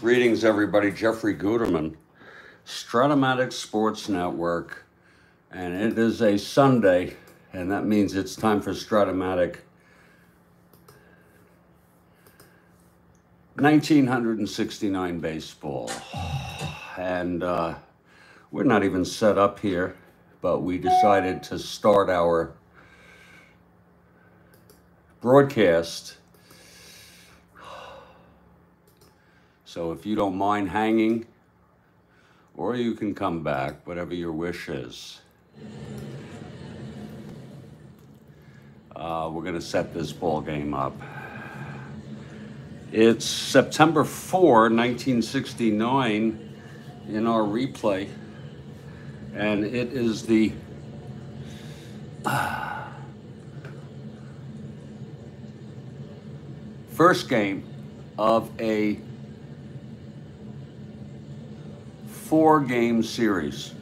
Greetings, everybody. Jeffrey Guterman, Strat-O-Matic Sports Network, and it is a Sunday, and that means it's time for Strat-O-Matic 1969 baseball. And we're not even set up here, but we decided to start our broadcast. So if you don't mind hanging, or you can come back, whatever your wish is. We're going to set this ball game up. It's September 4, 1969 in our replay, and it is the first game of a 4-game series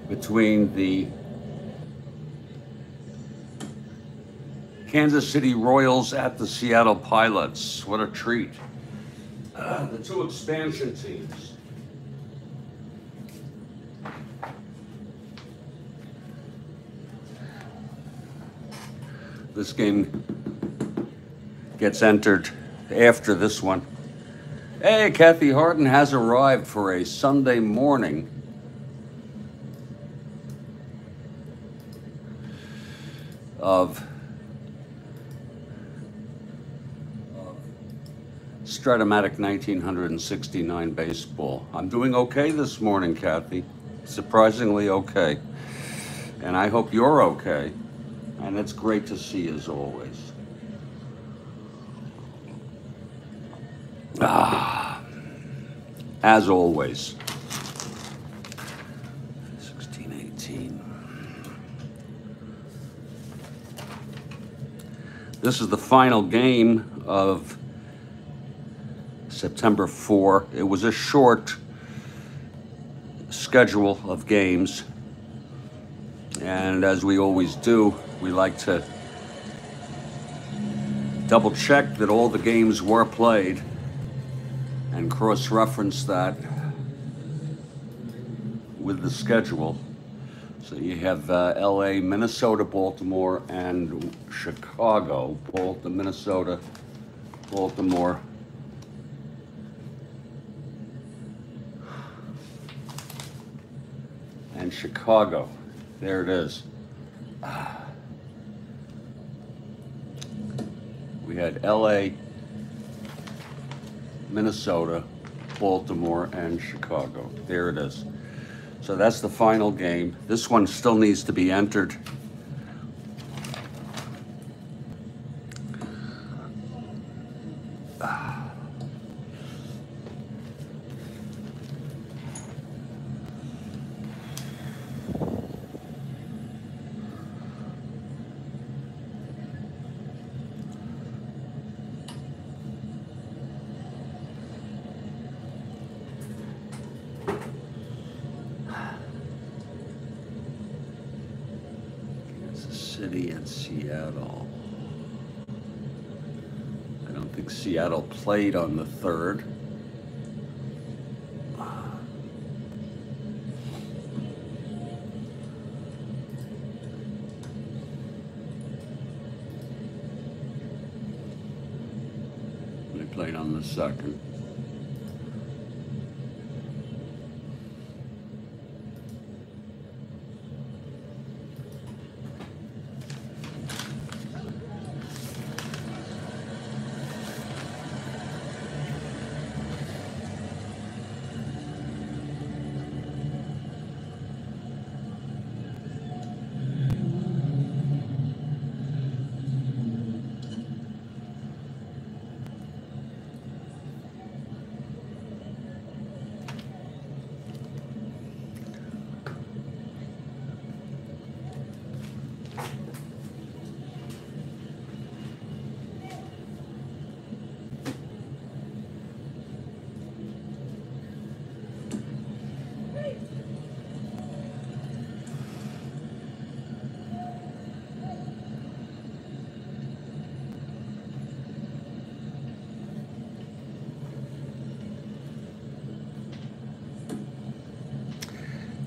between the Kansas City Royals at the Seattle Pilots. What a treat. The two expansion teams. This game gets entered after this one. Hey, Kathy Harden has arrived for a Sunday morning of Strat-O-Matic 1969 baseball. I'm doing okay this morning, Kathy. Surprisingly okay. And I hope you're okay. And it's great to see you as always. As always. 16-18. This is the final game of September 4. It was a short schedule of games. And as we always do, we like to double check that all the games were played and cross-reference that with the schedule. So you have LA, Minnesota, Baltimore, and Chicago. Minnesota, Baltimore, and Chicago. There it is. We had LA, Minnesota, Baltimore, and Chicago. There it is. So that's the final game. This one still needs to be entered. City and Seattle. I don't think Seattle played on the 3rd. They played on the 2nd.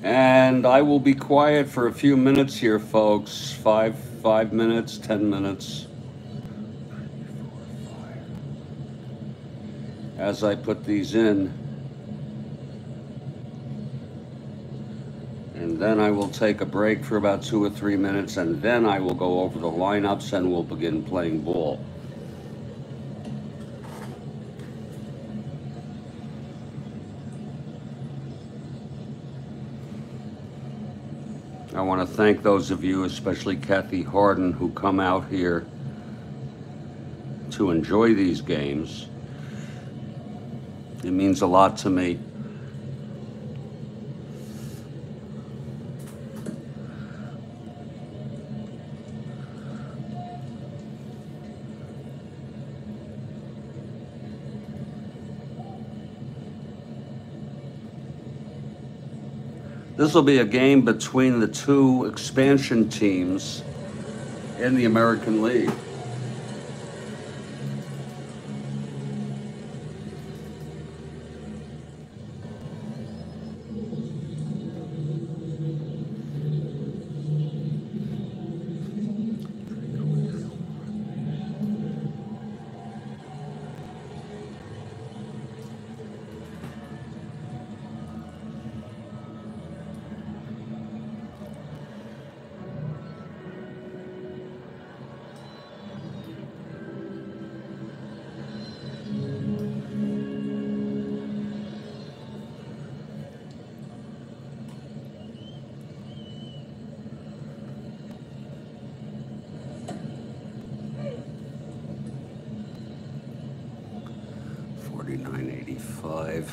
And I will be quiet for a few minutes here, folks. Five minutes, 10 minutes, as I put these in. And then I will take a break for about 2 or 3 minutes, and then I will go over the lineups and we'll begin playing ball. I want to thank those of you, especially Kathy Harden, who come out here to enjoy these games. It means a lot to me. This will be a game between the two expansion teams in the American League. $49.85.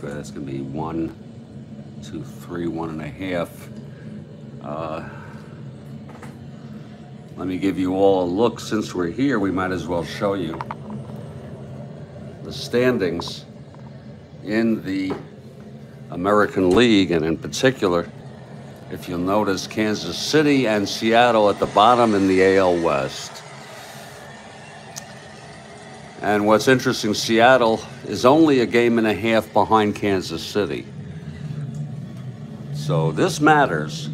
That's going to be 1, 2, 3, 1.5. Let me give you all a look. Since we're here, we might as well show you the standings in the American League, and in particular, if you'll notice, Kansas City and Seattle at the bottom in the AL West. And what's interesting, Seattle is only a game and a half behind Kansas City. So this matters.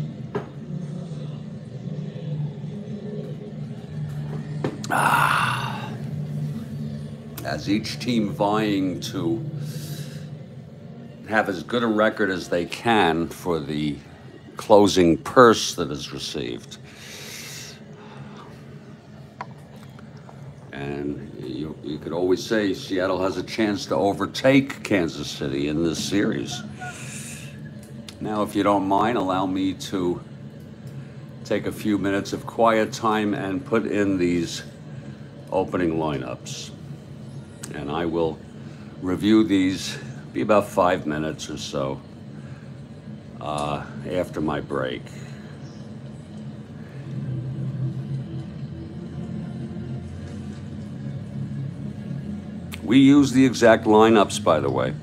As each team vying to have as good a record as they can for the closing purse that is received. And you could always say Seattle has a chance to overtake Kansas City in this series. Now, if you don't mind, allow me to take a few minutes of quiet time and put in these opening lineups. And I will review these, be about 5 minutes or so after my break. We use the exact lineups, by the way,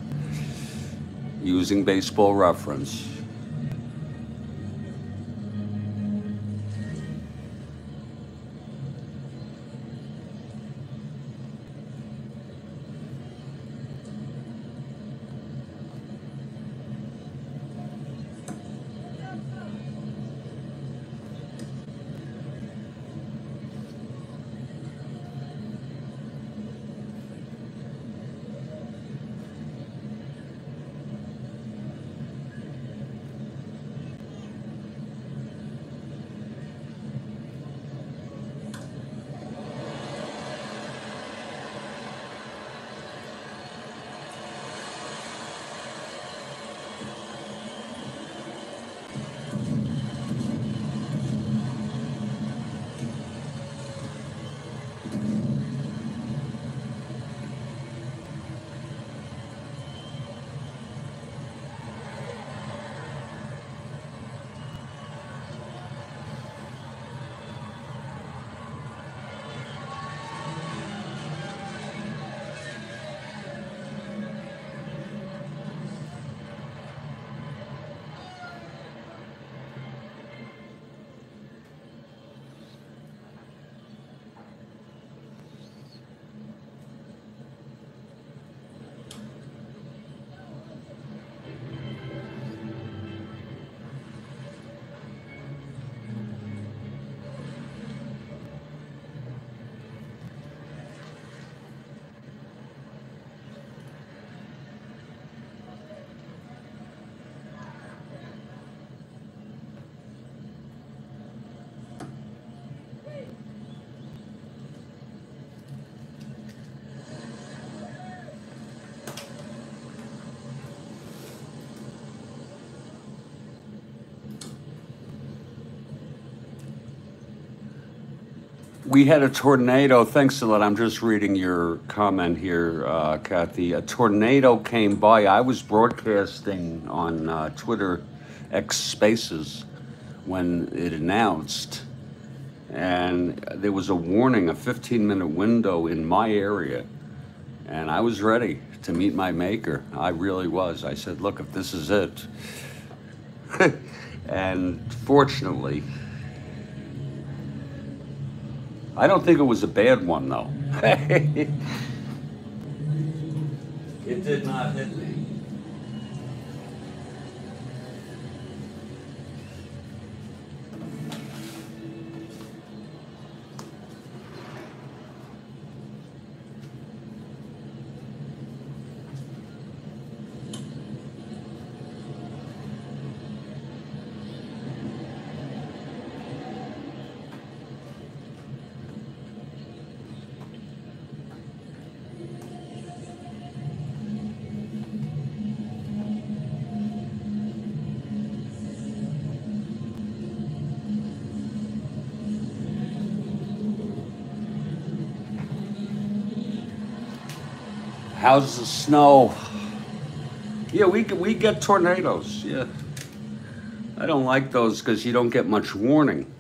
using Baseball Reference. We had a tornado. Thanks a lot. I'm just reading your comment here, Kathy. A tornado came by. I was broadcasting on Twitter X Spaces when it announced, and there was a warning, a 15-minute window in my area, and I was ready to meet my maker. I really was. I said, look, if this is it. And fortunately, I don't think it was a bad one, though. It did not hit me. How's the snow? Yeah, we get tornadoes. Yeah, I don't like those because you don't get much warning.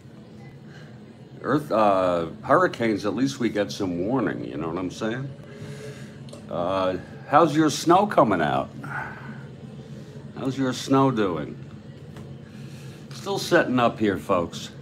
Hurricanes, at least we get some warning. You know what I'm saying? How's your snow coming out? How's your snow doing? Still setting up here, folks.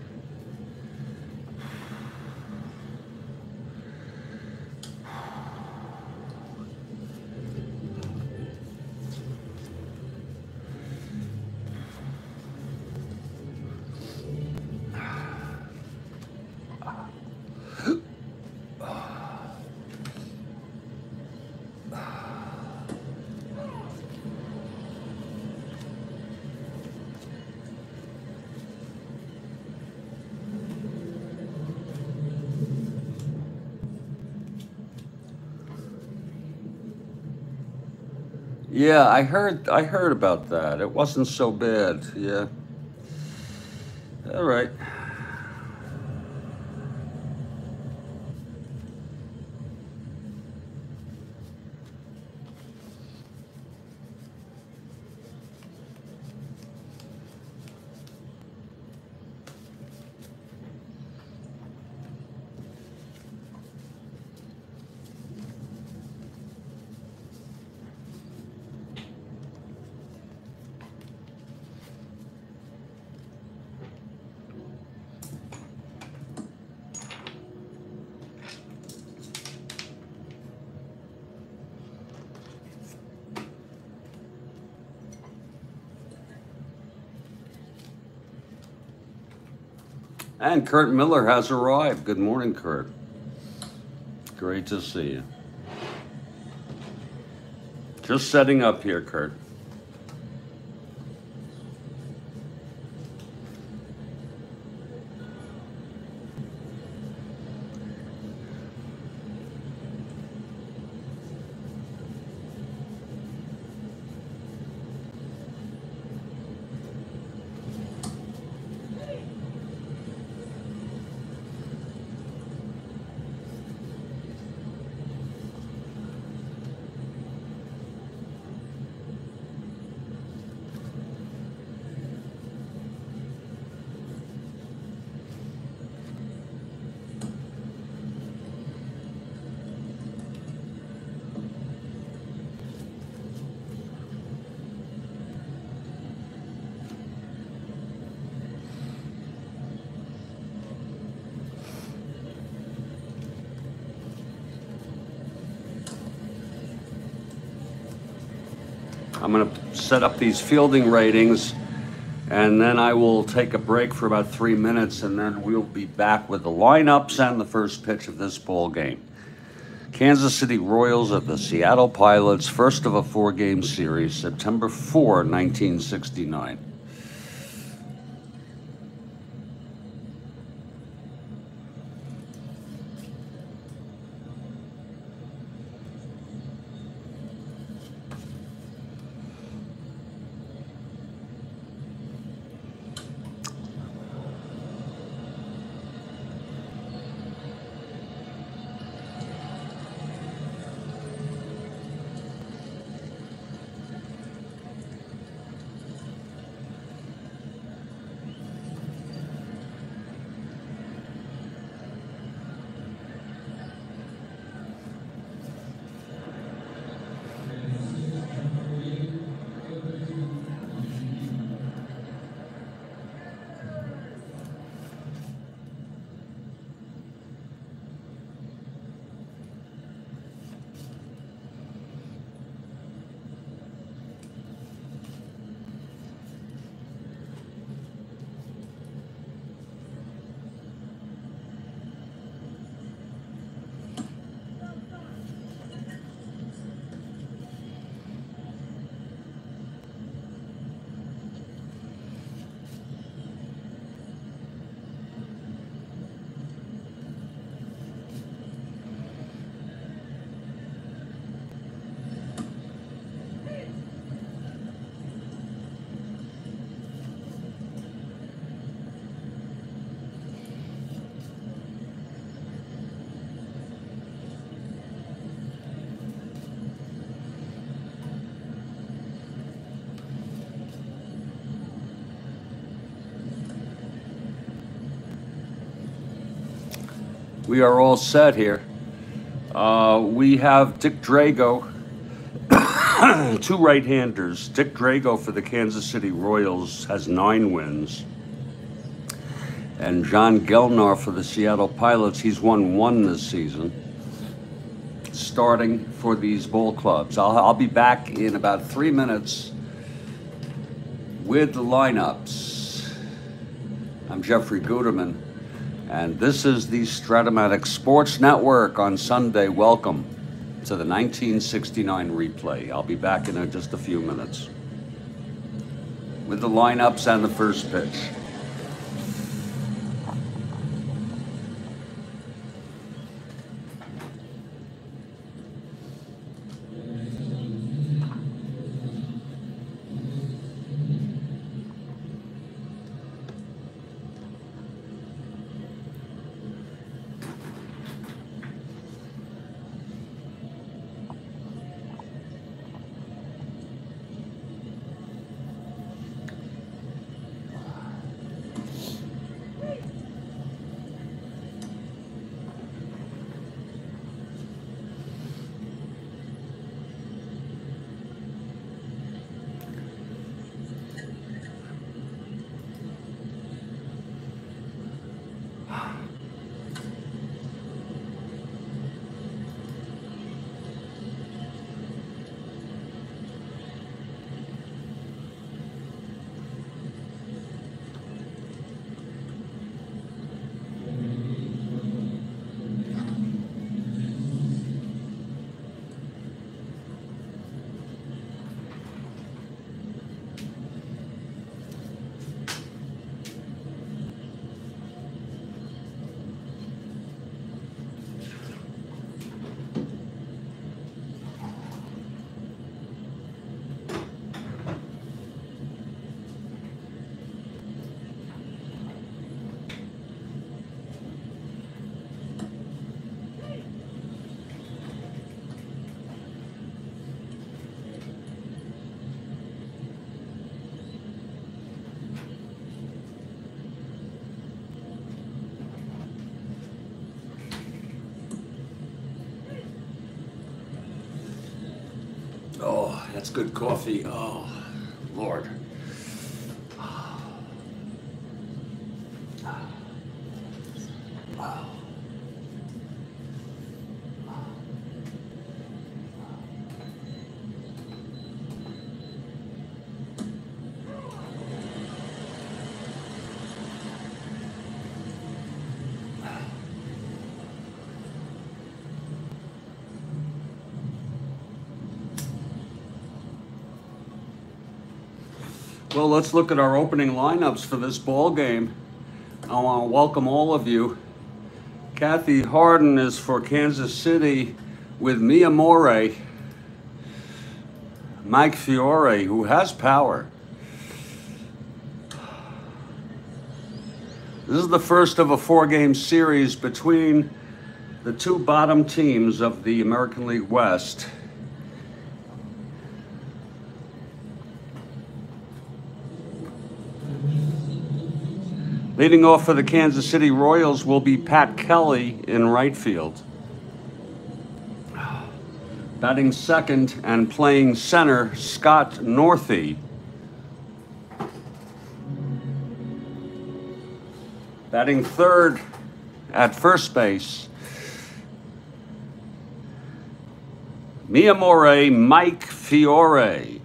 Yeah, I heard about that. It wasn't so bad. Yeah. All right. And Kurt Miller has arrived. Good morning, Kurt. Great to see you. Just setting up here, Kurt. I'm going to set up these fielding ratings, and then I will take a break for about 3 minutes, and then we'll be back with the lineups and the first pitch of this ball game. Kansas City Royals at the Seattle Pilots, first of a 4-game series, September 4, 1969. We are all set here. We have Dick Drago, two right-handers. Dick Drago for the Kansas City Royals has 9 wins. And John Gelnar for the Seattle Pilots, he's won 1 this season, starting for these ball clubs. I'll be back in about 3 minutes with the lineups. I'm Jeffrey Guterman, and this is the Strat-O-Matic Sports Network on Sunday. Welcome to the 1969 replay. I'll be back in just a few minutes with the lineups and the first pitch. Oh, that's good coffee. Oh, Lord. Well, let's look at our opening lineups for this ball game. I want to welcome all of you. Kathy Harden is for Kansas City with Mia Morey. Mike Fiore, who has power. This is the first of a 4-game series between the 2 bottom teams of the American League West. Leading off for the Kansas City Royals will be Pat Kelly in right field. Batting second and playing center, Scott Northey. Batting third at first base, Mia Morey, Mike Fiore.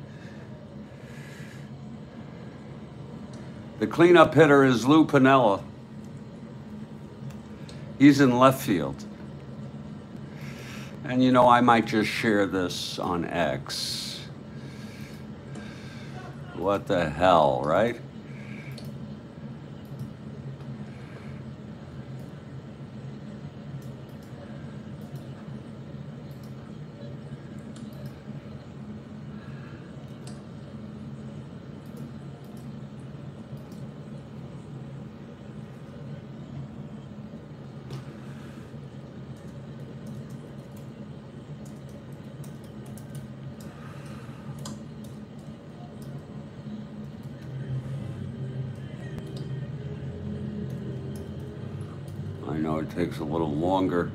The cleanup hitter is Lou Piniella. He's in left field. And you know, I might just share this on X. What the hell, right? know, it takes a little longer.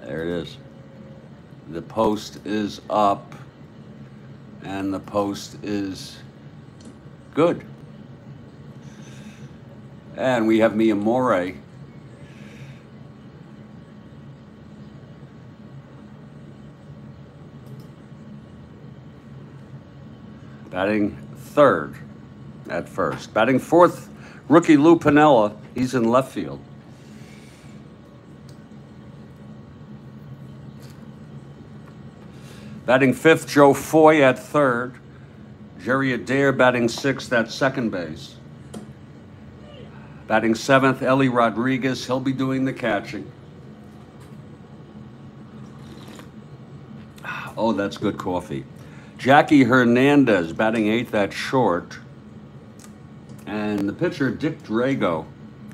There it is. The post is up, and the post is good. And we have Miyamori. Batting third at first. Batting fourth, rookie Lou Piniella. He's in left field. Batting fifth, Joe Foy at third. Jerry Adair batting sixth at second base. Batting seventh, Ellie Rodriguez. He'll be doing the catching. Oh, that's good coffee. Jackie Hernandez batting eighth at short. And the pitcher, Dick Drago,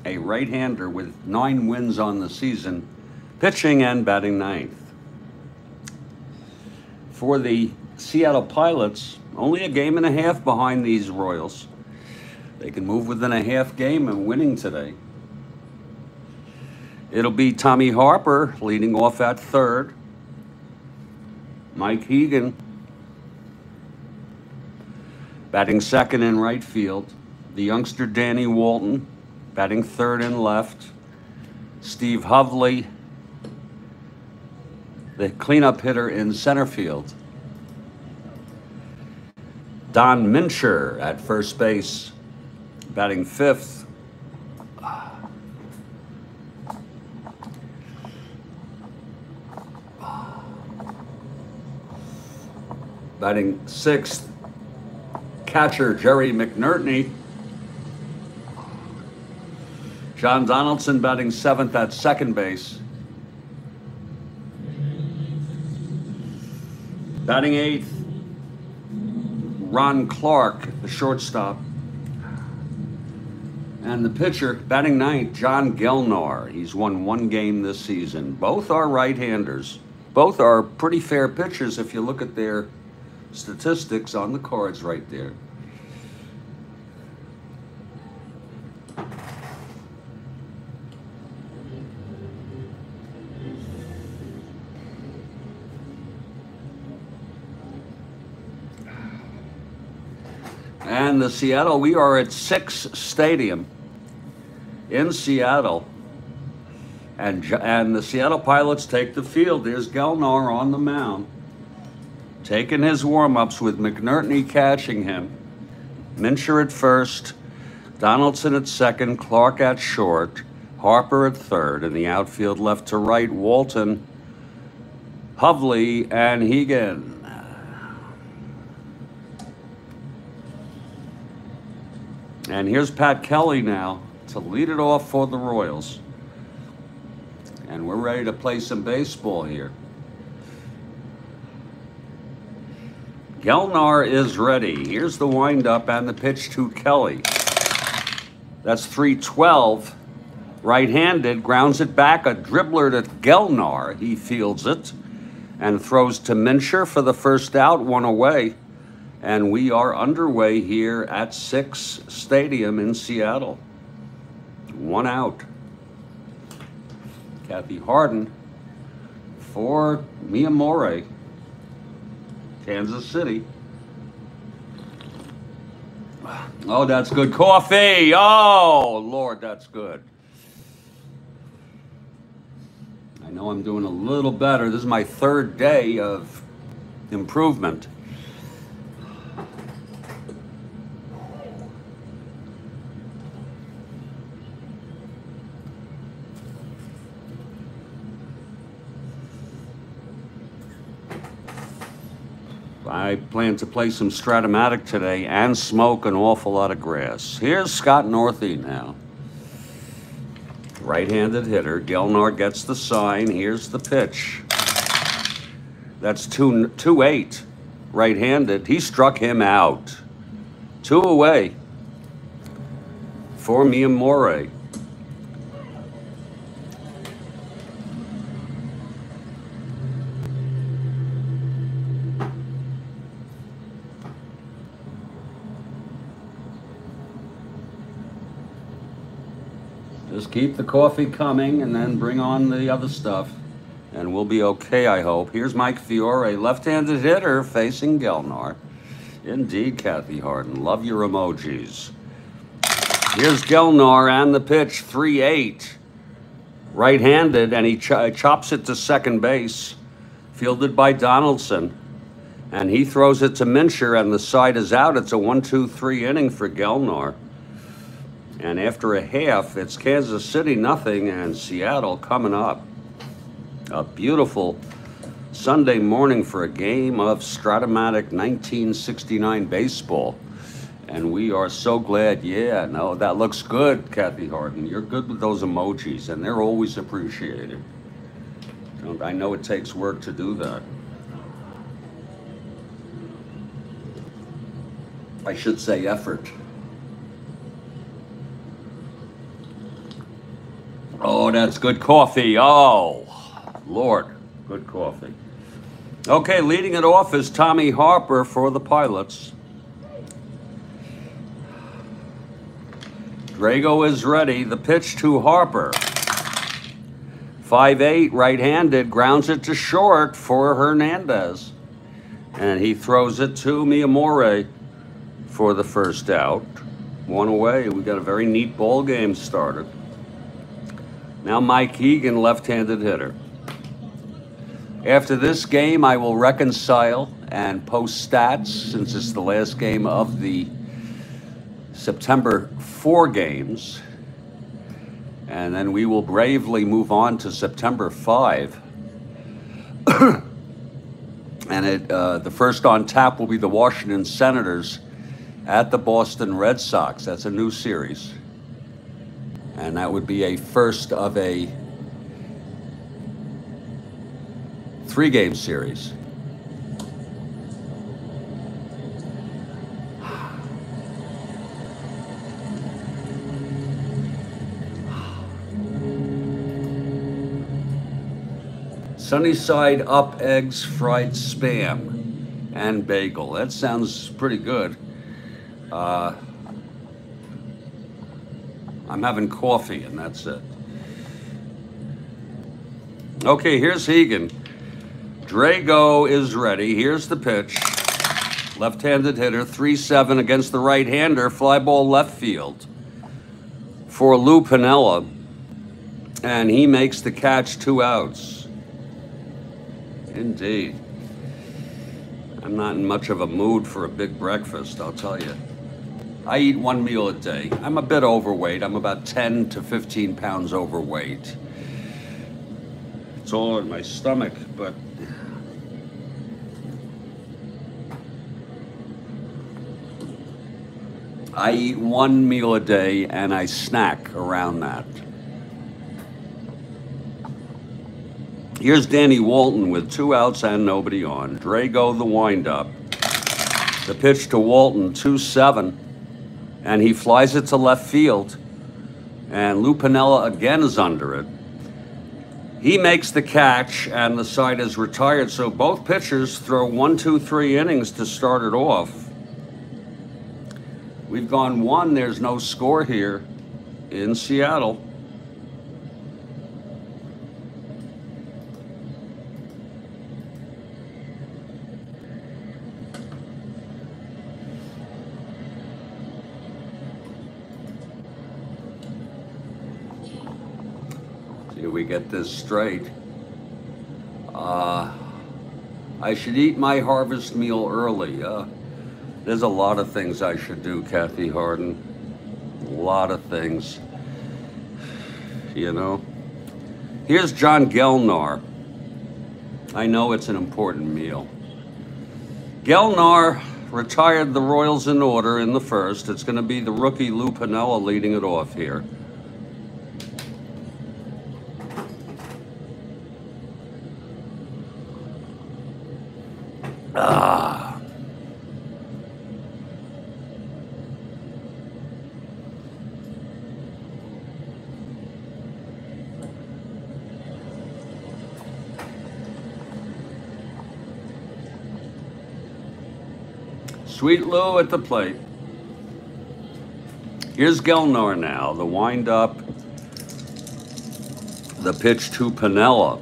a right-hander with 9 wins on the season, pitching and batting ninth. For the Seattle Pilots, only a game and a half behind these Royals. They can move within a half game and winning today. It'll be Tommy Harper leading off at third. Mike Hegan batting second in right field. The youngster Danny Walton batting third in left. Steve Hovley, the cleanup hitter in center field. Don Mincher at first base, batting fifth. Batting sixth, catcher Jerry McNerney. John Donaldson batting seventh at second base. Batting eighth, Ron Clark, the shortstop. And the pitcher, batting ninth, John Gelnar. He's won 1 game this season. Both are right-handers. Both are pretty fair pitchers if you look at their statistics on the cards right there. And the Seattle, we are at 6 Stadium in Seattle. And the Seattle Pilots take the field. There's Gelnar on the mound, taking his warm-ups with McNerney catching him. Mincher at first, Donaldson at second, Clark at short, Harper at third. In the outfield, left to right, Walton, Hovley, and Hegan. And here's Pat Kelly now to lead it off for the Royals. And we're ready to play some baseball here. Gelnar is ready. Here's the windup and the pitch to Kelly. That's 3-12. Right-handed, grounds it back. A dribbler to Gelnar. He fields it and throws to Mincher for the first out, 1 away. And we are underway here at 6 Stadium in Seattle. 1 out. Kathy Harden for Miyamori, Kansas City. Oh, that's good coffee. Oh, Lord, that's good. I know I'm doing a little better. This is my 3rd day of improvement. I plan to play some Strat-O-Matic today and smoke an awful lot of grass. Here's Scott Northey now. Right-handed hitter. Gelnar gets the sign. Here's the pitch. That's 2-8. Right-handed. He struck him out. 2 away for Miyamori. Just keep the coffee coming and then bring on the other stuff. And we'll be okay, I hope. Here's Mike Fiore, left-handed hitter facing Gelnar. Indeed, Kathy Harden. Love your emojis. Here's Gelnar and the pitch, 3-8. Right-handed, and he chops it to second base. Fielded by Donaldson. And he throws it to Mincher, and the side is out. It's a 1-2-3 inning for Gelnar. And after a half, it's Kansas City nothing and Seattle coming up. A beautiful Sunday morning for a game of Strat-O-Matic 1969 baseball. And we are so glad. Yeah, no, that looks good, Kathy Harden. You're good with those emojis, and they're always appreciated. I know it takes work to do that. I should say effort. Oh, that's good coffee. Oh, Lord, good coffee. Okay, leading it off is Tommy Harper for the Pilots. Drago is ready. The pitch to Harper. 5-8, right-handed, grounds it to short for Hernandez. And he throws it to Miyamori for the first out. 1 away. We got a very neat ball game started. Now Mike Egan, left-handed hitter. After this game, I will reconcile and post stats since it's the last game of the September 4 games. And then we will bravely move on to September 5. And the first on tap will be the Washington Senators at the Boston Red Sox. That's a new series. And that would be a first of a 3-game series. Sunny side up eggs, fried spam, and bagel. That sounds pretty good. I'm having coffee, and that's it. Okay, here's Egan. Drago is ready. Here's the pitch. Left-handed hitter, 3-7 against the right-hander. Fly ball left field for Lou Piniella. And he makes the catch, 2 outs. Indeed. I'm not in much of a mood for a big breakfast, I'll tell you. I eat 1 meal a day. I'm a bit overweight. I'm about 10 to 15 pounds overweight. It's all in my stomach, but I eat 1 meal a day and I snack around that. Here's Danny Walton with 2 outs and nobody on. Drago the windup. The pitch to Walton, 2-7. And he flies it to left field. And Lou Piniella again is under it. He makes the catch and the side is retired. So both pitchers throw 1, 2, 3 innings to start it off. We've gone 1. There's no score here in Seattle. See, we get this straight. I should eat my harvest meal early. There's a lot of things I should do, Kathy Harden. A lot of things. You know? Here's John Gelnar. I know it's an important meal. Gelnar retired the Royals in order in the first. It's going to be the rookie Lou Piniella leading it off here. Sweet Lou at the plate. Here's Gelnar now. The wind-up. The pitch to Piniella.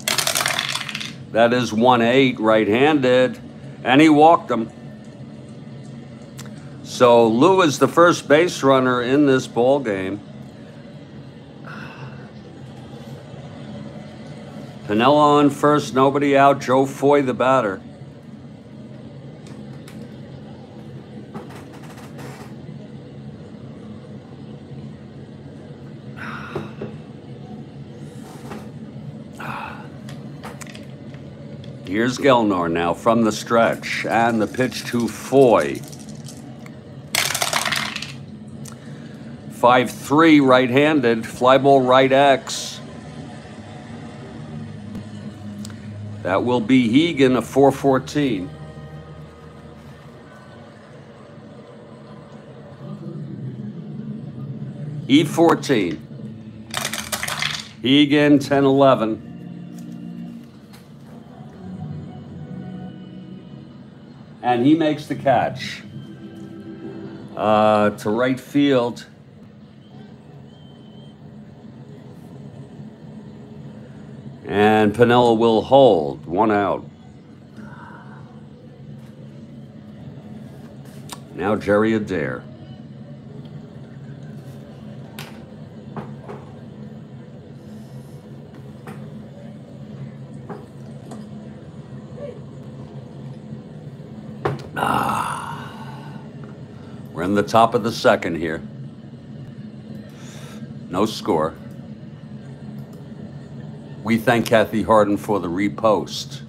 That is 1-8, right-handed. And he walked him. So Lou is the first base runner in this ball game. Piniella on first, nobody out. Joe Foy the batter. Here's Gelnar now from the stretch, and the pitch to Foy. 5-3 right-handed, fly ball right X. That will be Hegan, a 4-14. E14. Hegan, 10-11. And he makes the catch to right field. And Piniella will hold, 1 out. Now Jerry Adair. We're in the top of the second here. No score. We thank Kathy Harden for the repost.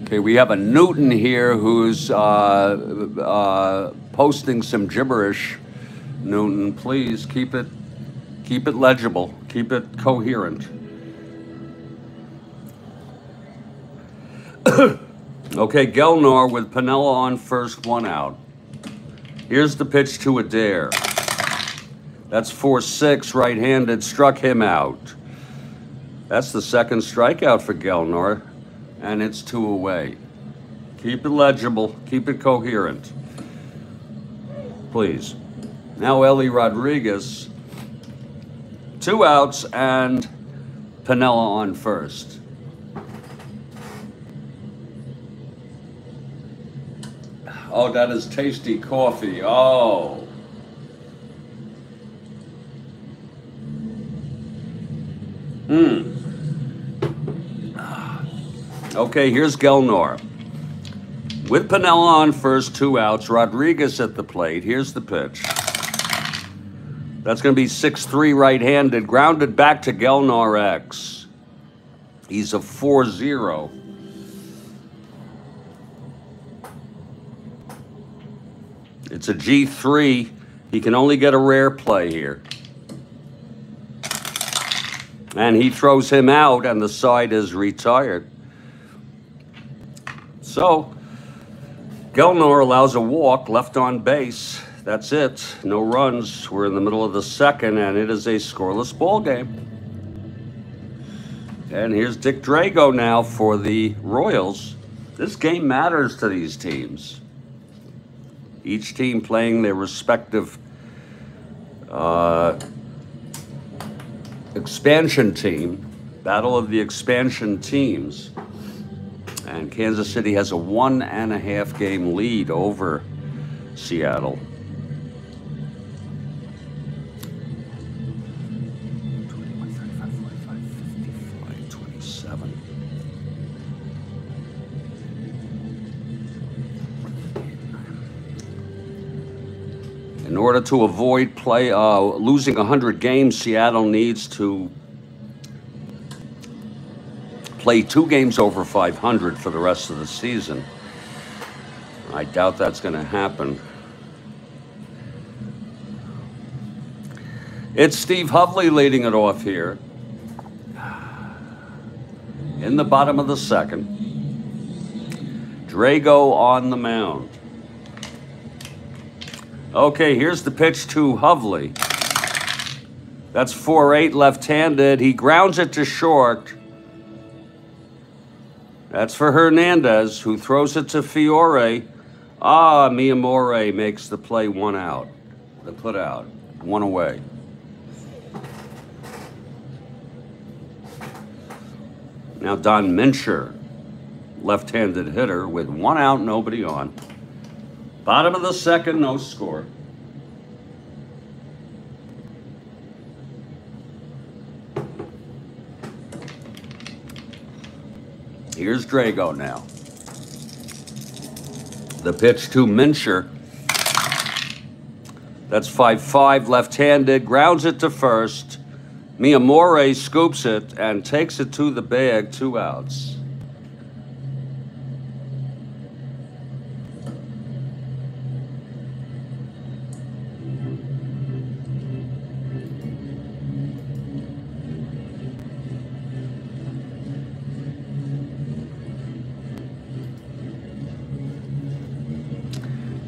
Okay, we have a Newton here who's posting some gibberish. Newton, please keep it legible, keep it coherent. Okay, Gelnar with Piniella on first, 1 out. Here's the pitch to Adair. That's 4-6, right-handed, struck him out. That's the second strikeout for Gelnar, and it's 2 away. Keep it legible, keep it coherent. Please. Now Ellie Rodriguez, 2 outs, and Piniella on first. Oh, that is tasty coffee. Oh. Okay, here's Gelnar. With Piniella on first, 2 outs. Rodriguez at the plate. Here's the pitch. That's going to be 6-3 right-handed. Grounded back to Gelnar X. He's a 4-0. It's a G3. He can only get a rare play here. And he throws him out, and the side is retired. So, Gelnar allows a walk, left on base. That's it. No runs. We're in the middle of the second, and it is a scoreless ball game. And here's Dick Drago now for the Royals. This game matters to these teams. Each team playing their respective expansion team. Battle of the expansion teams. And Kansas City has a 1.5 game lead over Seattle. In order to avoid losing 100 games, Seattle needs to play 2 games over 500 for the rest of the season. I doubt that's going to happen. It's Steve Hovley leading it off here in the bottom of the second. Drago on the mound. Okay, here's the pitch to Hovley. That's 4-8 left-handed. He grounds it to short. That's for Hernandez, who throws it to Fiore. Miyamori makes the play 1 out. The put out, 1 away. Now Don Mincher, left-handed hitter with 1 out, nobody on. Bottom of the second, no score. Here's Drago now. The pitch to Mincher. That's 5-5 left-handed, grounds it to first. Miyamori scoops it and takes it to the bag, 2 outs.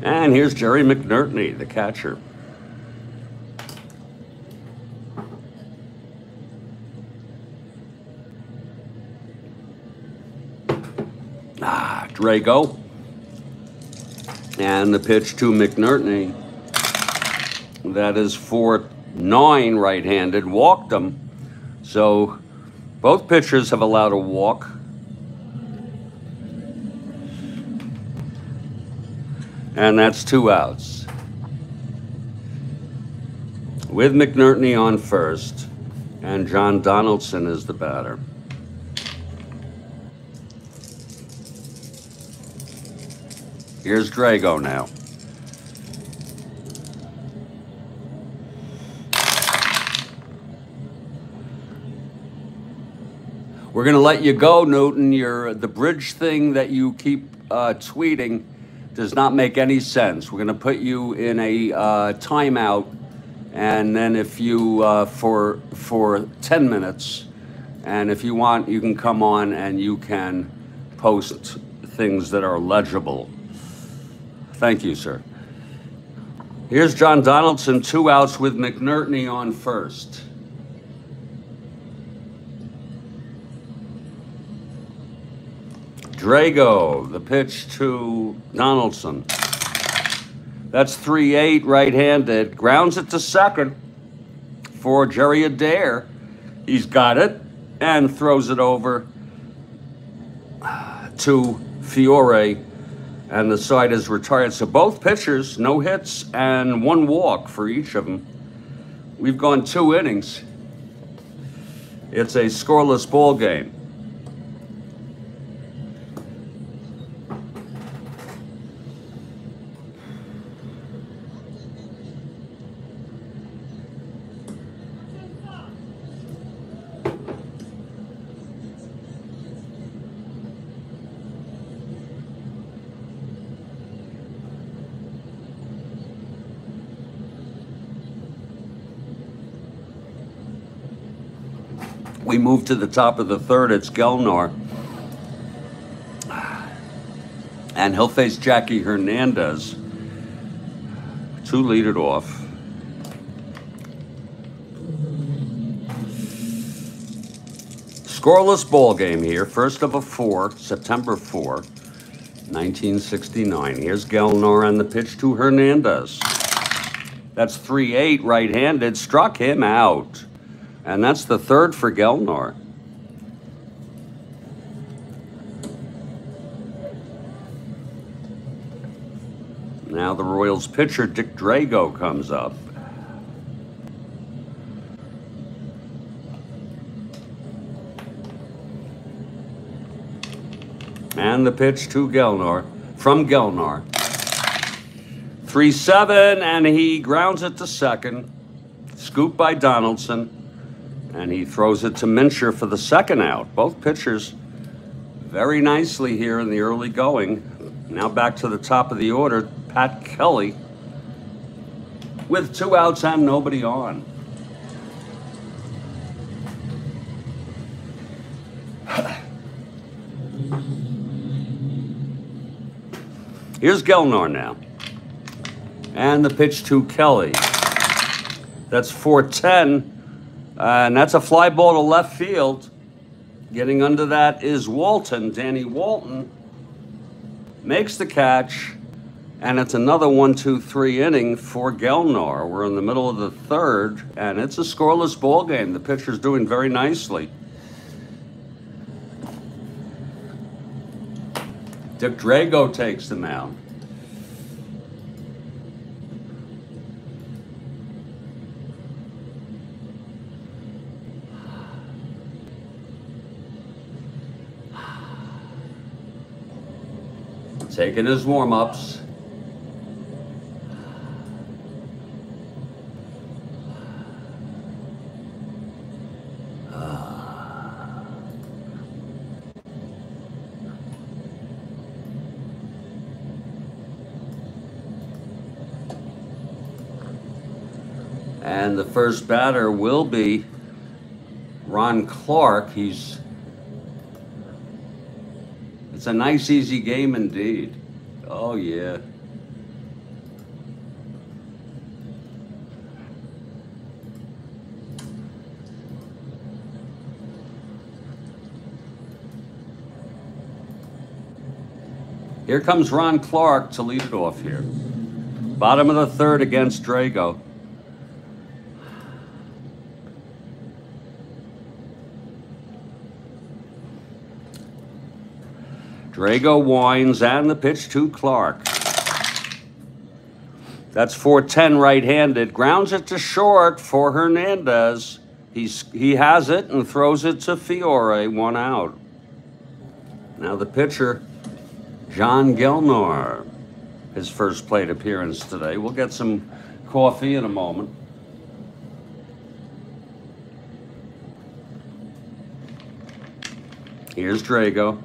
And here's Jerry McNertney, the catcher. Drago. And the pitch to McNertney. That is 4-9 right-handed. Walked him. So both pitchers have allowed a walk. And that's 2 outs. With McNertney on first, and John Donaldson is the batter. Here's Drago now. We're going to let you go, Newton. The bridge thing that you keep tweeting does not make any sense. We're going to put you in a timeout, and then if you for 10 minutes, and if you want, you can come on and you can post things that are legible. Thank you, sir. Here's John Donaldson, 2 outs with McNertney on first. Drago, the pitch to Donaldson. That's 3-8 right-handed. Grounds it to second for Jerry Adair. He's got it and throws it over to Fiore, and the side is retired. So both pitchers, no hits and 1 walk for each of them. We've gone 2 innings. It's a scoreless ball game. We move to the top of the third. It's Gelnar. And he'll face Jackie Hernandez to lead it off. Scoreless ball game here. First of a 4, September 4, 1969. Here's Gelnar and the pitch to Hernandez. That's 3-8 right-handed. Struck him out. And that's the third for Gelnar. Now the Royals pitcher, Dick Drago, comes up. And the pitch to Gelnar, from Gelnar. 3-7, and he grounds it to second. Scooped by Donaldson, and he throws it to Mincher for the second out. Both pitchers very nicely here in the early going. Now back to the top of the order, Pat Kelly, with 2 outs and nobody on. Here's Gelnar now. And the pitch to Kelly. That's 4-10. And that's a fly ball to left field. Getting under that is Walton. Danny Walton makes the catch. And it's another 1-2-3 inning for Gelnar. We're in the middle of the third, and it's a scoreless ball game. The pitcher's doing very nicely. Dick Drago takes the mound. Taking his warm-ups. And the first batter will be Ron Clark. It's a nice, easy game indeed. Oh, yeah. Here comes Ron Clark to lead it off here. Bottom of the third against Drago. Drago winds, and the pitch to Clark. That's 4-10 right-handed. Grounds it to short for Hernandez. He has it and throws it to Fiore, 1 out. Now the pitcher, John Gelnar, his first plate appearance today. We'll get some coffee in a moment. Here's Drago.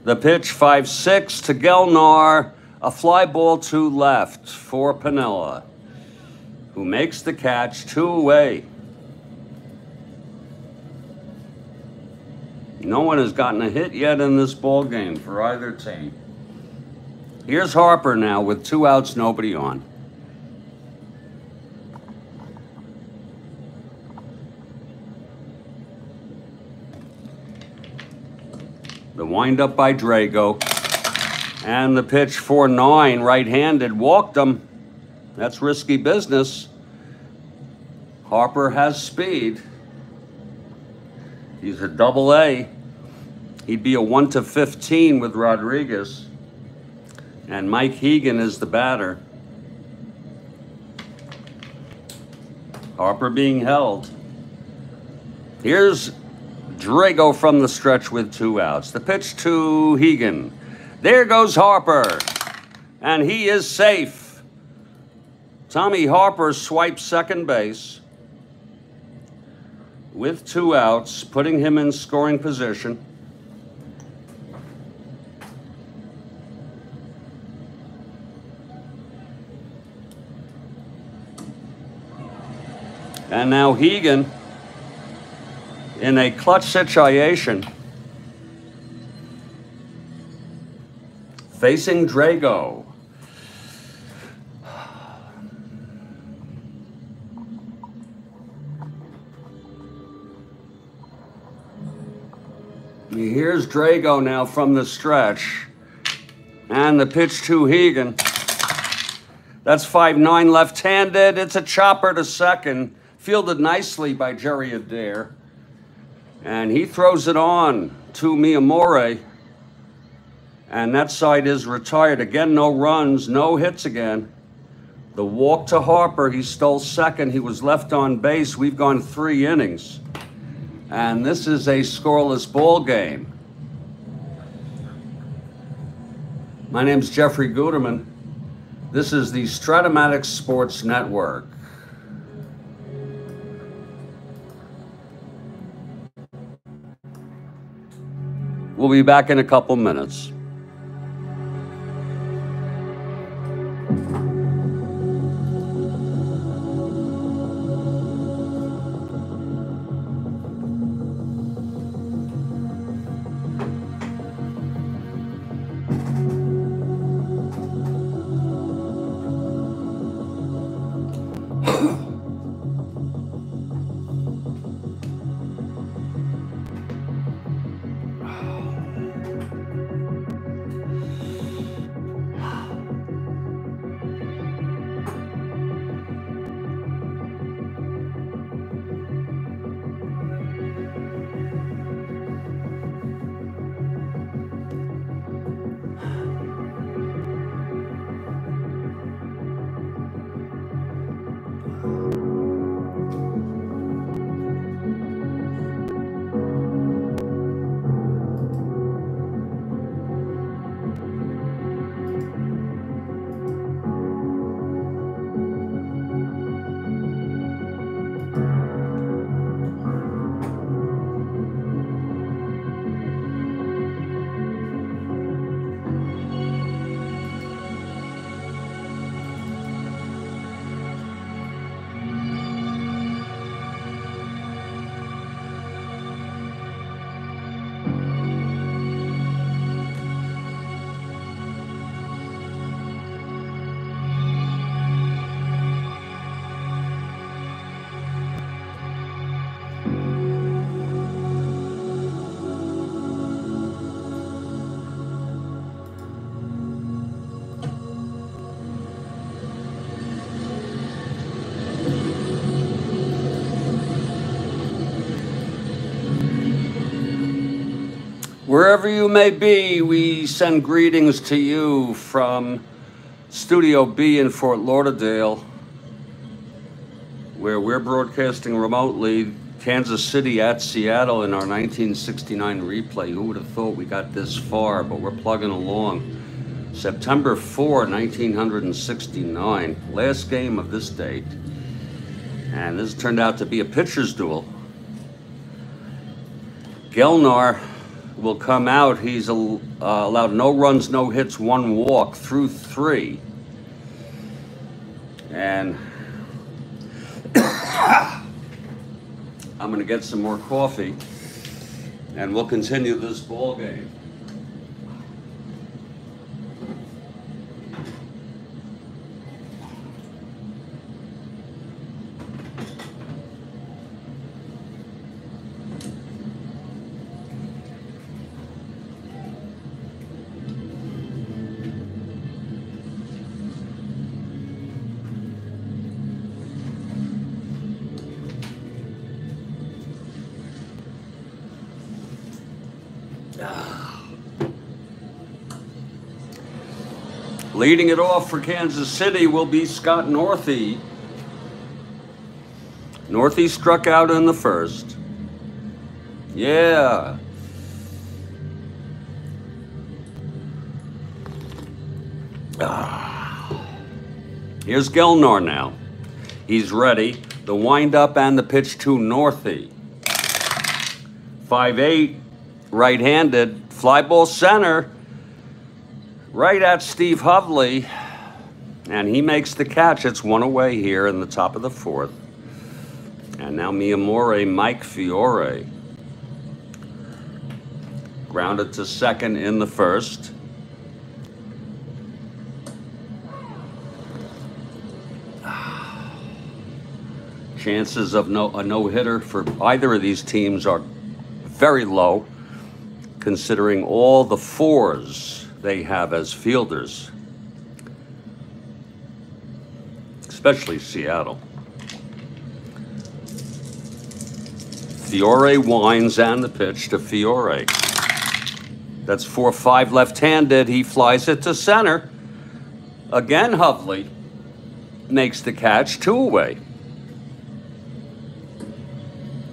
The pitch, 5-6 to Gelnar. A fly ball to left for Piniella, who makes the catch, 2 away. No one has gotten a hit yet in this ball game for either team. Here's Harper now with 2 outs, nobody on. The windup by Drago. And the pitch, 4-9, right-handed, walked him. That's risky business. Harper has speed. He's a double-A. He'd be a 1-15 with Rodriguez. And Mike Hegan is the batter. Harper being held. Here's Drago from the stretch with 2 outs. The pitch to Hegan. There goes Harper, and he is safe. Tommy Harper swipes second base with 2 outs, putting him in scoring position. And now Hegan, in a clutch situation, facing Drago. Here's Drago now from the stretch. And the pitch to Hegan. That's 5-9 left-handed. It's a chopper to second. Fielded nicely by Jerry Adair. And he throws it on to Miyamori. And that side is retired. Again, no runs, no hits again. The walk to Harper, he stole second. He was left on base. We've gone 3 innings. And this is a scoreless ball game. My name's Jeffrey Guterman. This is the Strat-O-Matic Sports Network. We'll be back in a couple minutes. Wherever you may be, we send greetings to you from Studio B in Fort Lauderdale, where we're broadcasting remotely, Kansas City at Seattle in our 1969 replay. Who would have thought we got this far, but we're plugging along. September 4, 1969, last game of this date. And this turned out to be a pitcher's duel. Gelnar will come out. He's allowed no runs, no hits, 1 walk through 3. And I'm going to get some more coffee, and we'll continue this ball game. Leading it off for Kansas City will be Scott Northey. Northey struck out in the first. Yeah. Here's Gelnar now. He's ready. The windup and the pitch to Northey. 5'8", right-handed, fly ball center. Right at Steve Hovley, and he makes the catch. It's 1 away here in the top of the 4th. And now Miyamura, Mike Fiore. Grounded to second in the first. Chances of a no-hitter for either of these teams are very low, considering all the 4s they have as fielders, especially Seattle. Fiore winds and the pitch to Fiore. That's 4-5 left-handed. He flies it to center. Again, Hovley makes the catch, 2 away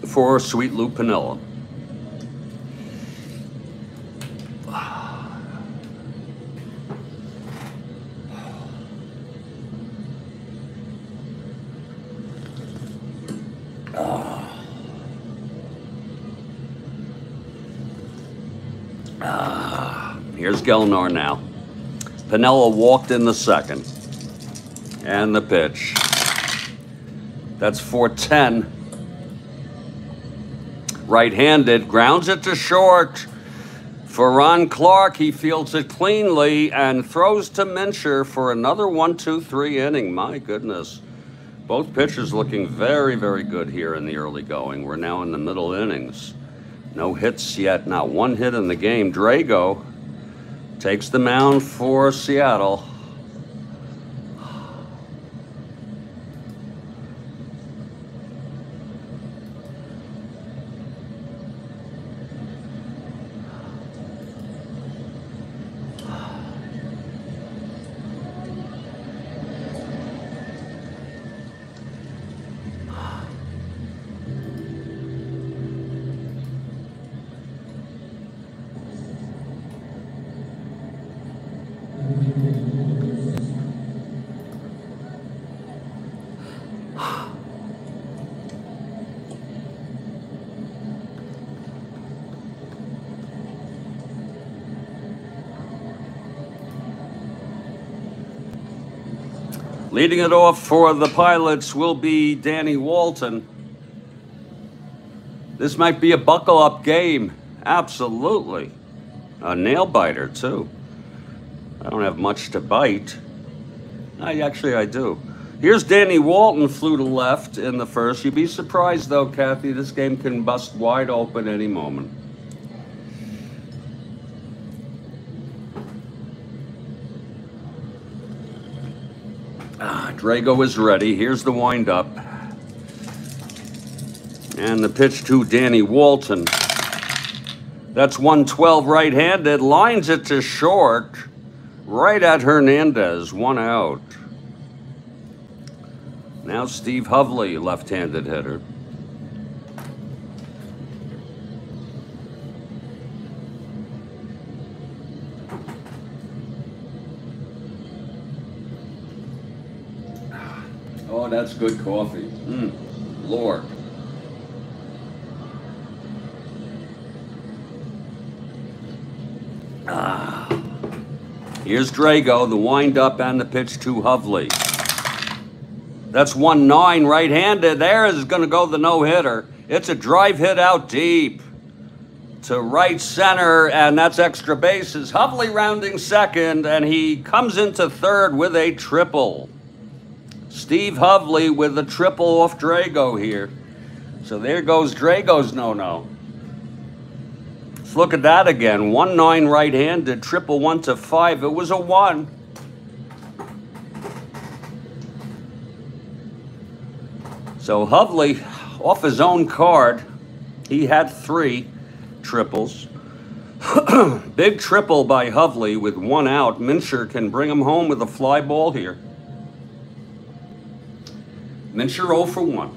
for Sweet Lou Piniella. Here's Gelnar now. Piniella walked in the second. And the pitch. That's 4-10. Right-handed, grounds it to short. For Ron Clark, he fields it cleanly and throws to Mincher for another 1-2-3 inning. My goodness. Both pitchers looking very, very good here in the early going. We're now in the middle innings. No hits yet, not one hit in the game. Drago takes the mound for Seattle. Leading it off for the Pilots will be Danny Walton. This might be a buckle-up game. Absolutely. A nail-biter, too. I don't have much to bite. Actually, I do. Here's Danny Walton, flew to left in the first. You'd be surprised, though, Kathy, this game can bust wide open any moment. Drago is ready. Here's the windup. And the pitch to Danny Walton. That's 112 right-handed. Lines it to short. Right at Hernandez. 1 out. Now Steve Hovley, left-handed hitter. Oh, that's good coffee. Lord. Here's Drago, the windup and the pitch to Hovley. That's 1-9 right-handed. There is going to go the no-hitter. It's a drive hit out deep to right center, and that's extra bases. Hovley rounding second, and he comes into third with a triple. Steve Hovley with a triple off Drago here. So there goes Drago's no-no. Let's look at that again. 1-9 right-handed, triple 1-5. It was a 1. So Hovley, off his own card, he had 3 triples. Big triple by Hovley with 1 out. Mincher can bring him home with a fly ball here. Mincher 0 for 1.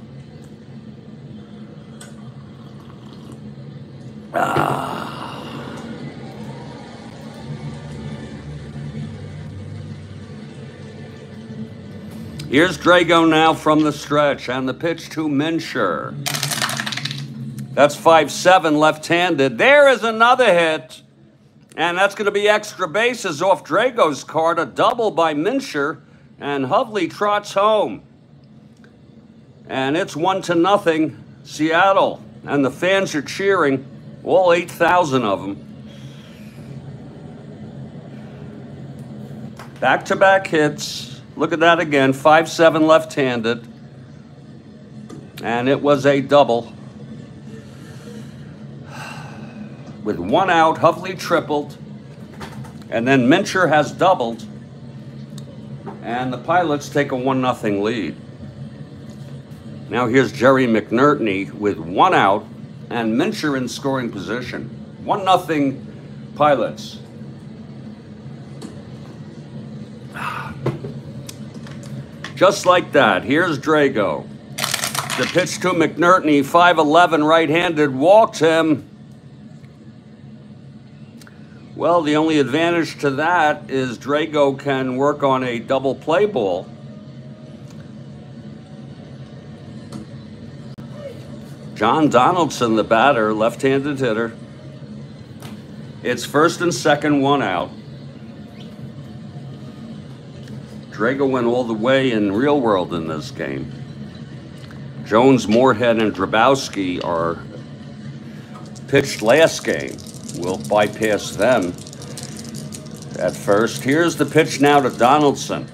Here's Drago now from the stretch, and the pitch to Mincher. That's 5-7 left-handed. There is another hit, and that's going to be extra bases off Drago's card. A double by Mincher, and Hovley trots home. And it's 1-0 Seattle, and the fans are cheering, all 8,000 of them. Back-to-back hits. Look at that again, 5-7 left-handed. And it was a double. With 1 out, Hovley tripled. And then Mincher has doubled. And the Pilots take a 1-0 lead. Now here's Jerry McNertney with 1 out and Mincher in scoring position. 1-0 Pilots. Just like that, here's Drago. The pitch to McNertney, 5'11", right-handed, walked him. Well, the only advantage to that is Drago can work on a double play ball. John Donaldson, the batter, left-handed hitter. It's first and second, one out. Drago went all the way in real world in this game. Jones, Moorhead, and Drabowski are pitched last game. We'll bypass them at first. Here's the pitch now to Donaldson.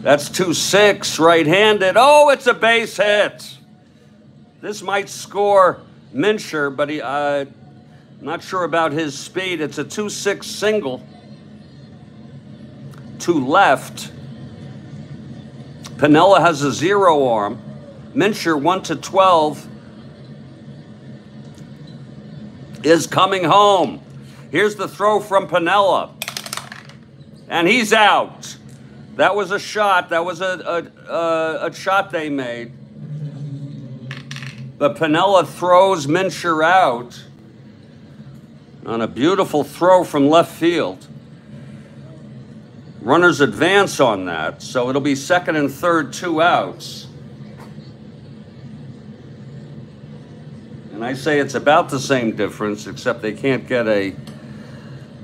That's 2-6, right-handed. Oh, it's a base hit. This might score Mincher, but I'm not sure about his speed. It's a 2-6 single to left. Piniella has a 0 arm. Mincher 1-12 is coming home. Here's the throw from Piniella, and he's out. That was a shot. That was a shot they made. But Piniella throws Mincher out on a beautiful throw from left field. Runners advance on that, so it'll be second and third, 2 outs. And I say it's about the same difference, except they can't get a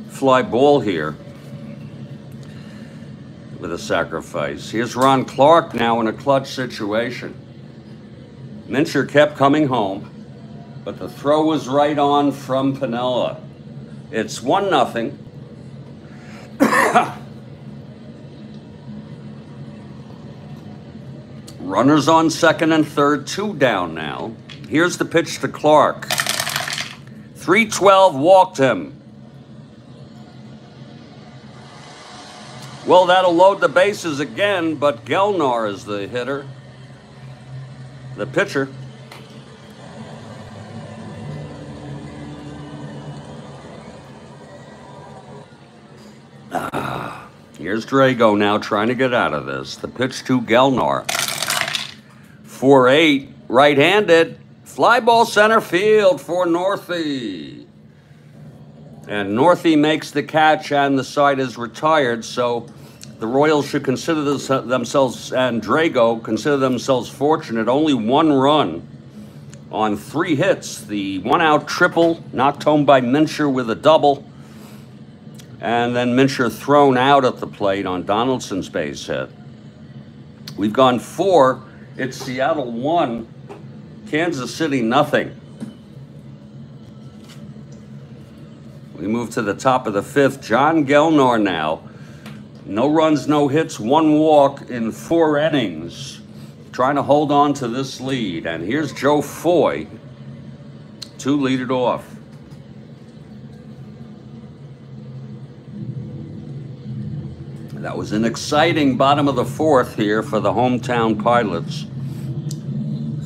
fly ball here with a sacrifice. Here's Ron Clark now in a clutch situation. Mincher kept coming home, but the throw was right on from Piniella. It's 1-0. Runners on second and third, 2 down now. Here's the pitch to Clark. 3-12, walked him. Well, that'll load the bases again, but Gelnar is the hitter, the pitcher. Here's Drago now trying to get out of this. The pitch to Gelnar. 4-8, right-handed. Fly ball center field for Northey. And Northey makes the catch, and the side is retired, so the Royals should consider themselves, and Drago consider themselves fortunate. Only 1 run on 3 hits. The 1-out triple knocked home by Mincher with a double, and then Mincher thrown out at the plate on Donaldson's base hit. We've gone 4. It's Seattle 1, Kansas City nothing. We move to the top of the 5th. John Gelnar now. No runs, no hits, 1 walk in 4 innings. Trying to hold on to this lead. And here's Joe Foy to lead it off. That was an exciting bottom of the 4th here for the hometown Pilots.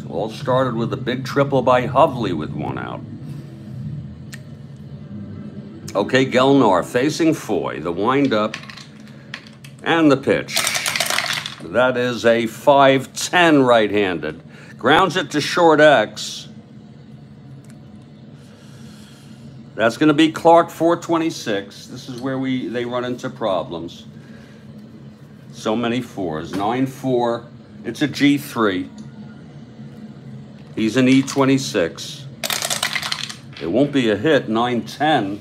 So all started with a big triple by Hovley with 1 out. Okay, Gelnar facing Foy, the windup and the pitch. That is a 5-10 right-handed. Grounds it to short X. That's going to be Clark 426. This is where they run into problems. So many 4s. 9-4. It's a G3. He's an E26. It won't be a hit. 9-10.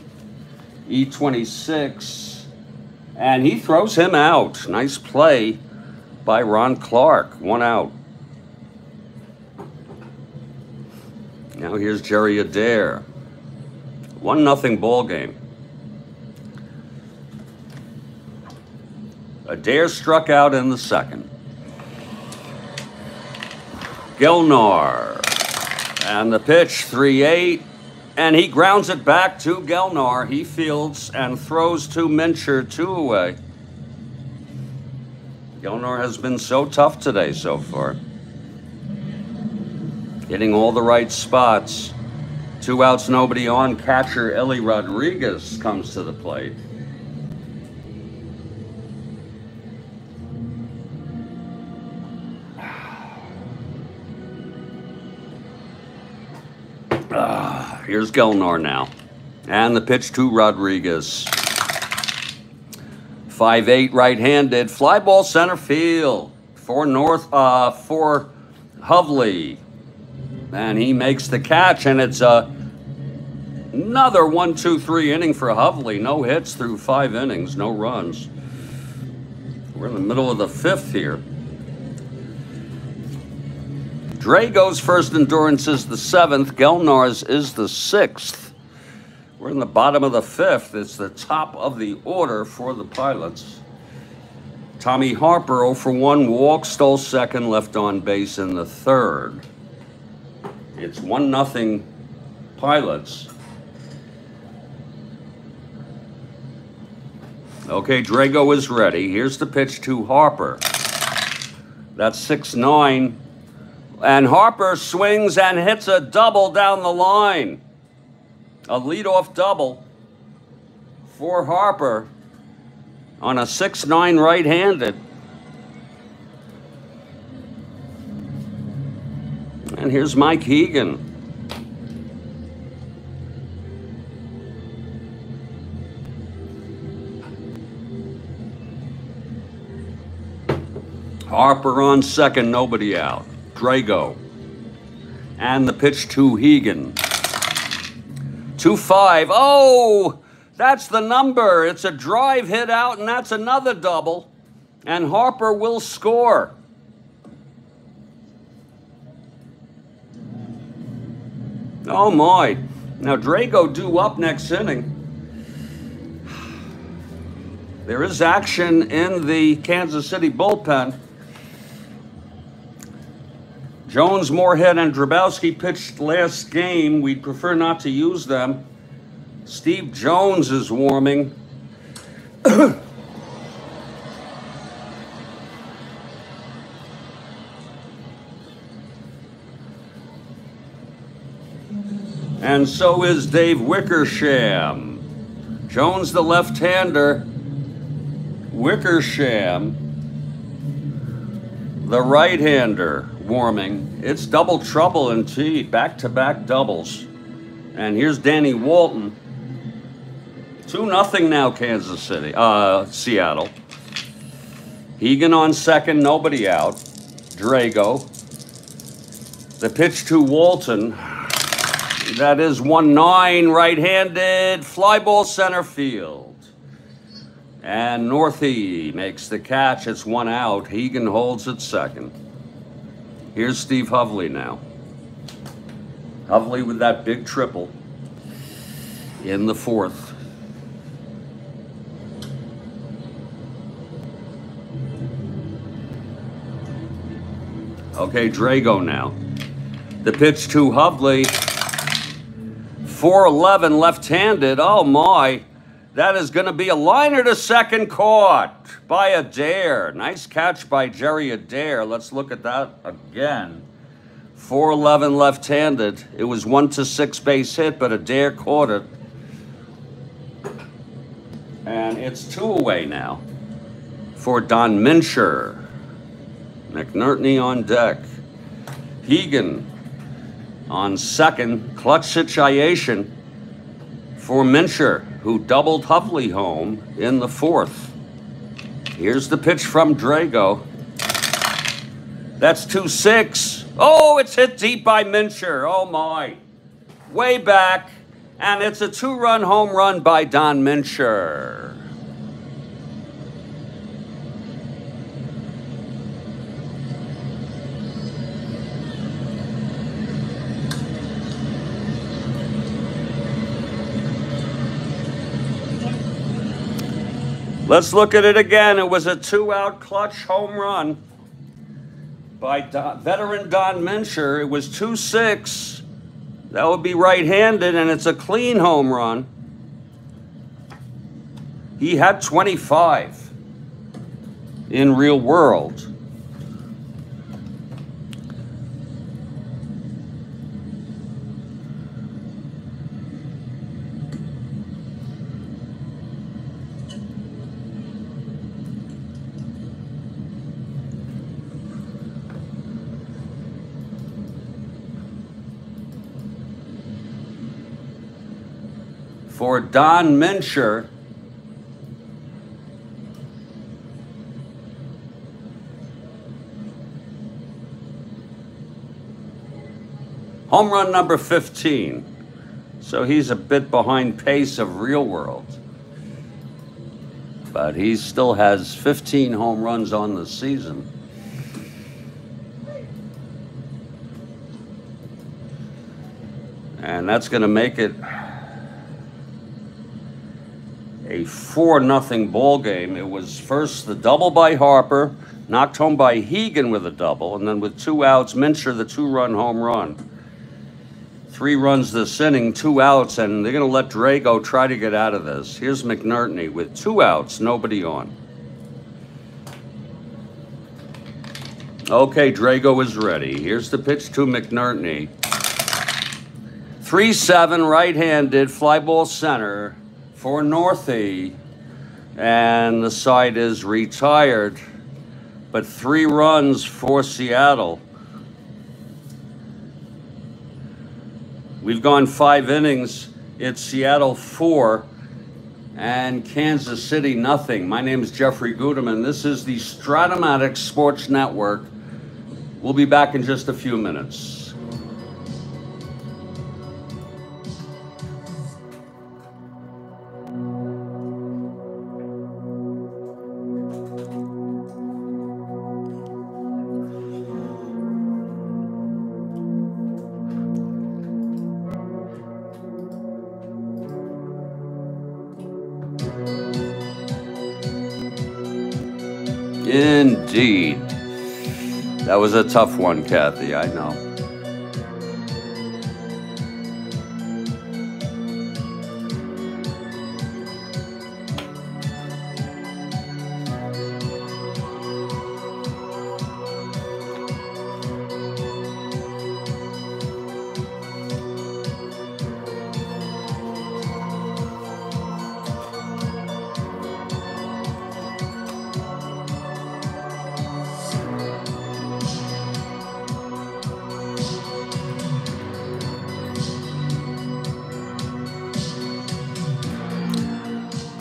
E26. And he throws him out. Nice play by Ron Clark. 1 out. Now here's Jerry Adair. 1-0 ball game. Adair struck out in the 2nd. Gelnar. And the pitch, 3-8. And he grounds it back to Gelnar. He fields and throws to Mincher, 2 away. Gelnar has been so tough today so far. Hitting all the right spots. 2 outs, nobody on. Catcher Ellie Rodriguez comes to the plate. Here's Gelnar now. And the pitch to Rodriguez. 5-8 right-handed. Fly ball center field for Hovley. And he makes the catch, and it's a Another 1-2-3 inning for Hovley. No hits through 5 innings, no runs. We're in the middle of the 5th here. Drago's first endurance is the 7th. Gelnar's is the 6th. We're in the bottom of the 5th. It's the top of the order for the Pilots. Tommy Harper 0 for 1, walk, stole second, left on base in the 3rd. It's 1-0 Pilots. Okay, Drago is ready. Here's the pitch to Harper. That's 6-9. And Harper swings and hits a double down the line. A leadoff double for Harper on a 6-9 right-handed. And here's Mike Hegan. Harper on second, nobody out. Drago. And the pitch to Hegan. 2-5. Oh, that's the number. It's a drive hit out, and that's another double. And Harper will score. Oh, my. Now, Drago due up next inning. There is action in the Kansas City bullpen. Jones, Moorhead, and Drabowski pitched last game. We'd prefer not to use them. Steve Jones is warming. And so is Dave Wickersham. Jones, the left-hander. Wickersham, the right-hander, warming. It's double trouble indeed, back-to-back doubles. And here's Danny Walton. 2-0 now, Kansas City, Seattle. Hegan on second, nobody out. Drago. The pitch to Walton. That is 1-9, right-handed, fly ball center field. And Northey makes the catch. It's 1 out. Hegan holds at second. Here's Steve Hovley now. Hovley with that big triple in the 4th. Okay, Drago now. The pitch to Hovley. 4-11 left-handed. Oh, my. That is going to be a liner to second, caught by Adair. Nice catch by Jerry Adair. Let's look at that again. 4-11 left-handed. It was 1-6 base hit, but Adair caught it. And it's 2 away now for Don Mincher. McNertney on deck. Hegan on second. Clutch situation for Mincher, who doubled Hovley home in the 4th. Here's the pitch from Drago. That's 2-6. Oh, it's hit deep by Mincher. Oh, my. Way back. And it's a 2-run home run by Don Mincher. Let's look at it again. It was a 2-out clutch home run by veteran Don Mincher. It was 2-6. That would be right-handed, and it's a clean home run. He had 25 in real world. For Don Mincher, home run number 15. So he's a bit behind pace of real world. But he still has 15 home runs on the season. And that's going to make it a 4-0 ball game. It was first the double by Harper, knocked home by Hegan with a double, and then with 2 outs, Mincher the 2-run home run. 3 runs this inning, 2 outs, and they're going to let Drago try to get out of this. Here's McNertney with 2 outs, nobody on. Okay, Drago is ready. Here's the pitch to McNertney. 3-7, right-handed, fly ball center for Northey. And the side is retired. But 3 runs for Seattle. We've gone 5 innings. It's Seattle 4 and Kansas City nothing. My name is Jeffrey Guterman. This is the Strat-O-Matic Sports Network. We'll be back in just a few minutes. Indeed. That was a tough one, Kathy, I know.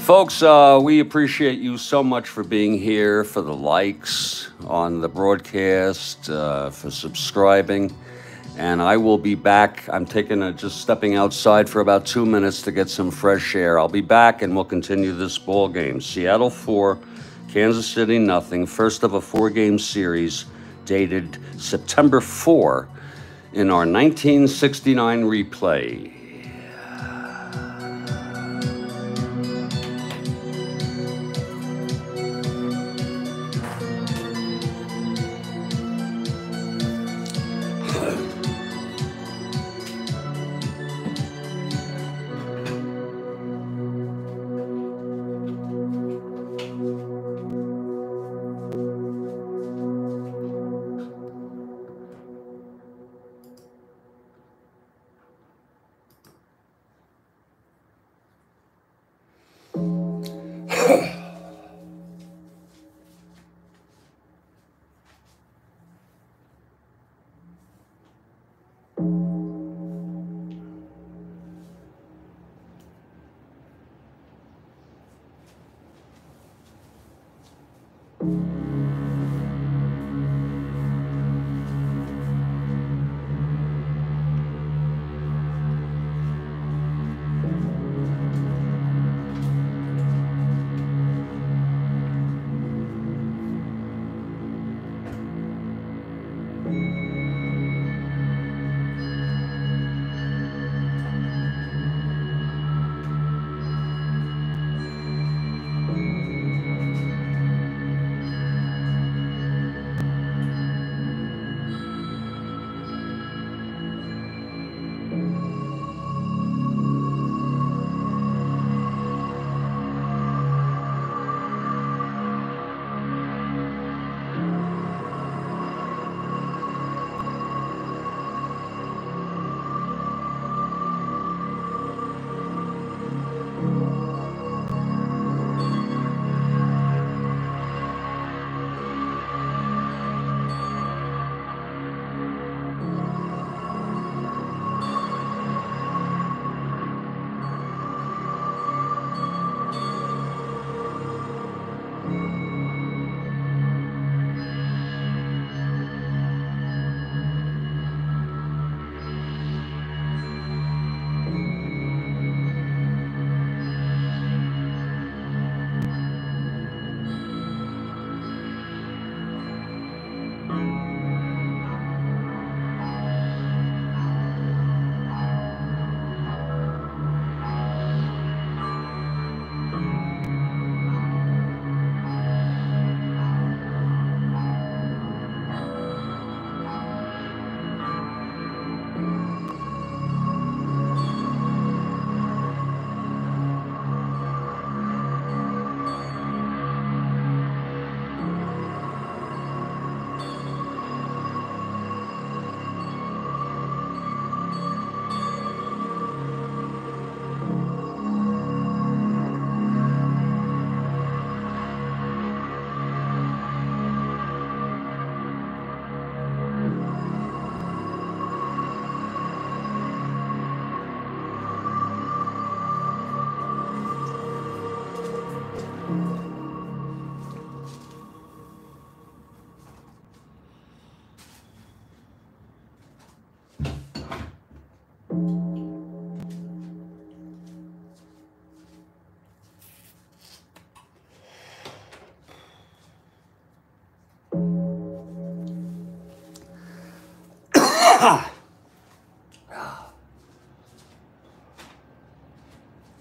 Folks, we appreciate you so much for being here, for the likes on the broadcast, for subscribing. And I will be back. I'm just stepping outside for about 2 minutes to get some fresh air. I'll be back and we'll continue this ball game. Seattle 4, Kansas City nothing. First of a 4-game series dated September 4 in our 1969 replay.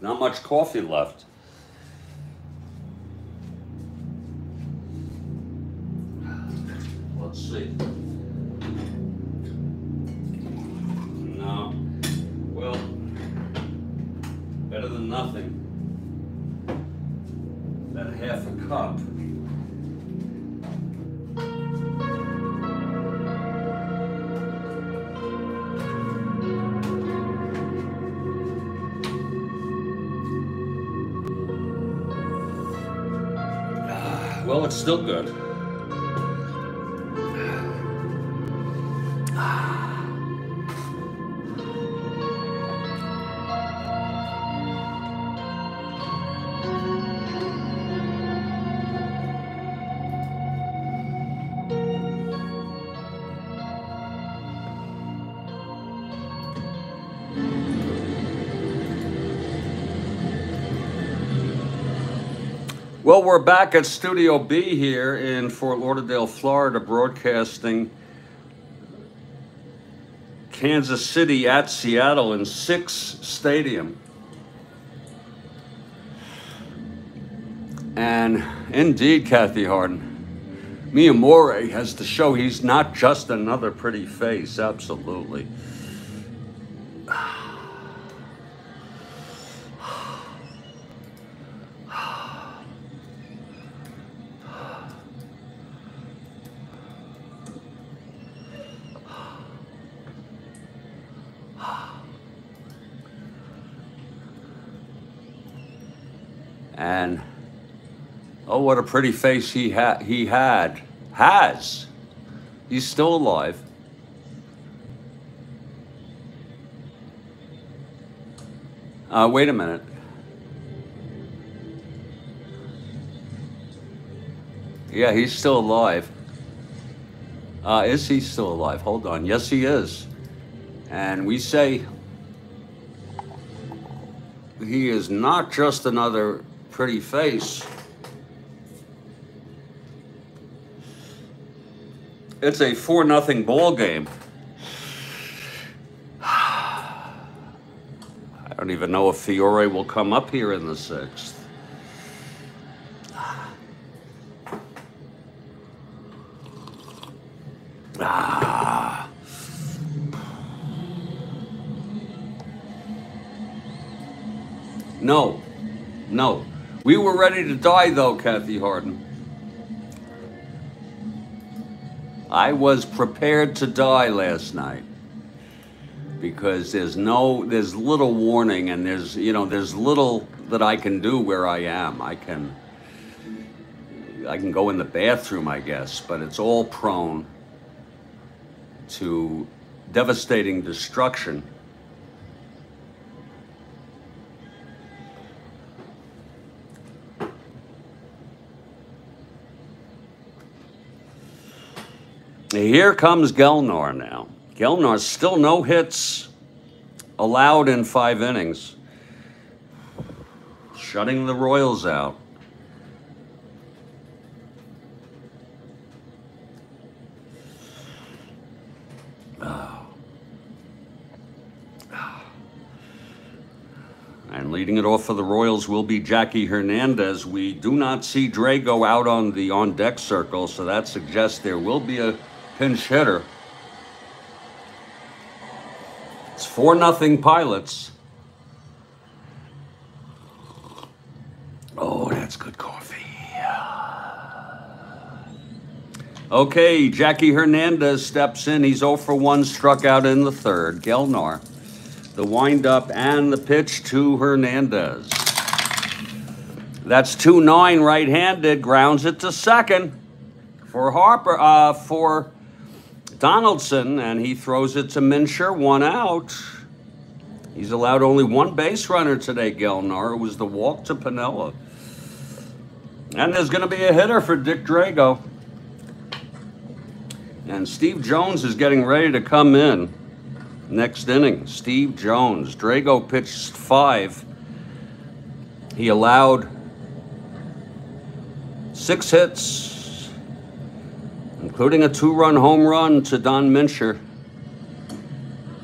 Not much coffee left. Let's see. No. Well, better than nothing. That half a cup. Well, it's still good. Well, we're back at Studio B here in Fort Lauderdale, Florida, broadcasting Kansas City at Seattle in 6 Stadium. And indeed, Kathy Harden, Mia Moore has to show he's not just another pretty face. Absolutely. And oh, what a pretty face has. He's still alive. Wait a minute. Yeah, he's still alive. Is he still alive? Hold on. Yes, he is. And we say he is not just another pretty face. It's a 4-0 ball game. I don't even know if Fiore will come up here in the 6th. No. We were ready to die, though, Kathy Harden. I was prepared to die last night because there's little warning, and there's little that I can do where I am. I can go in the bathroom, I guess, but it's all prone to devastating destruction. Here comes Gelnar now. Gelnar, still no hits allowed in 5 innings. Shutting the Royals out. And leading it off for the Royals will be Jackie Hernandez. We do not see Drago out on the on-deck circle, so that suggests there will be a pinch hitter. It's 4-0 Pilots. Oh, that's good coffee. Okay, Jackie Hernandez steps in. He's 0 for 1, struck out in the 3rd. Gelnar, the windup and the pitch to Hernandez. That's 2-9 right-handed. Grounds it to 2nd for Donaldson, and he throws it to Mincher, 1 out. He's allowed only 1 base runner today, Gelnar. It was the walk to Piniella. And there's going to be a hitter for Dick Drago. And Steve Jones is getting ready to come in next inning. Steve Jones. Drago pitched 5. He allowed 6 hits, including a 2-run home run to Don Mincher.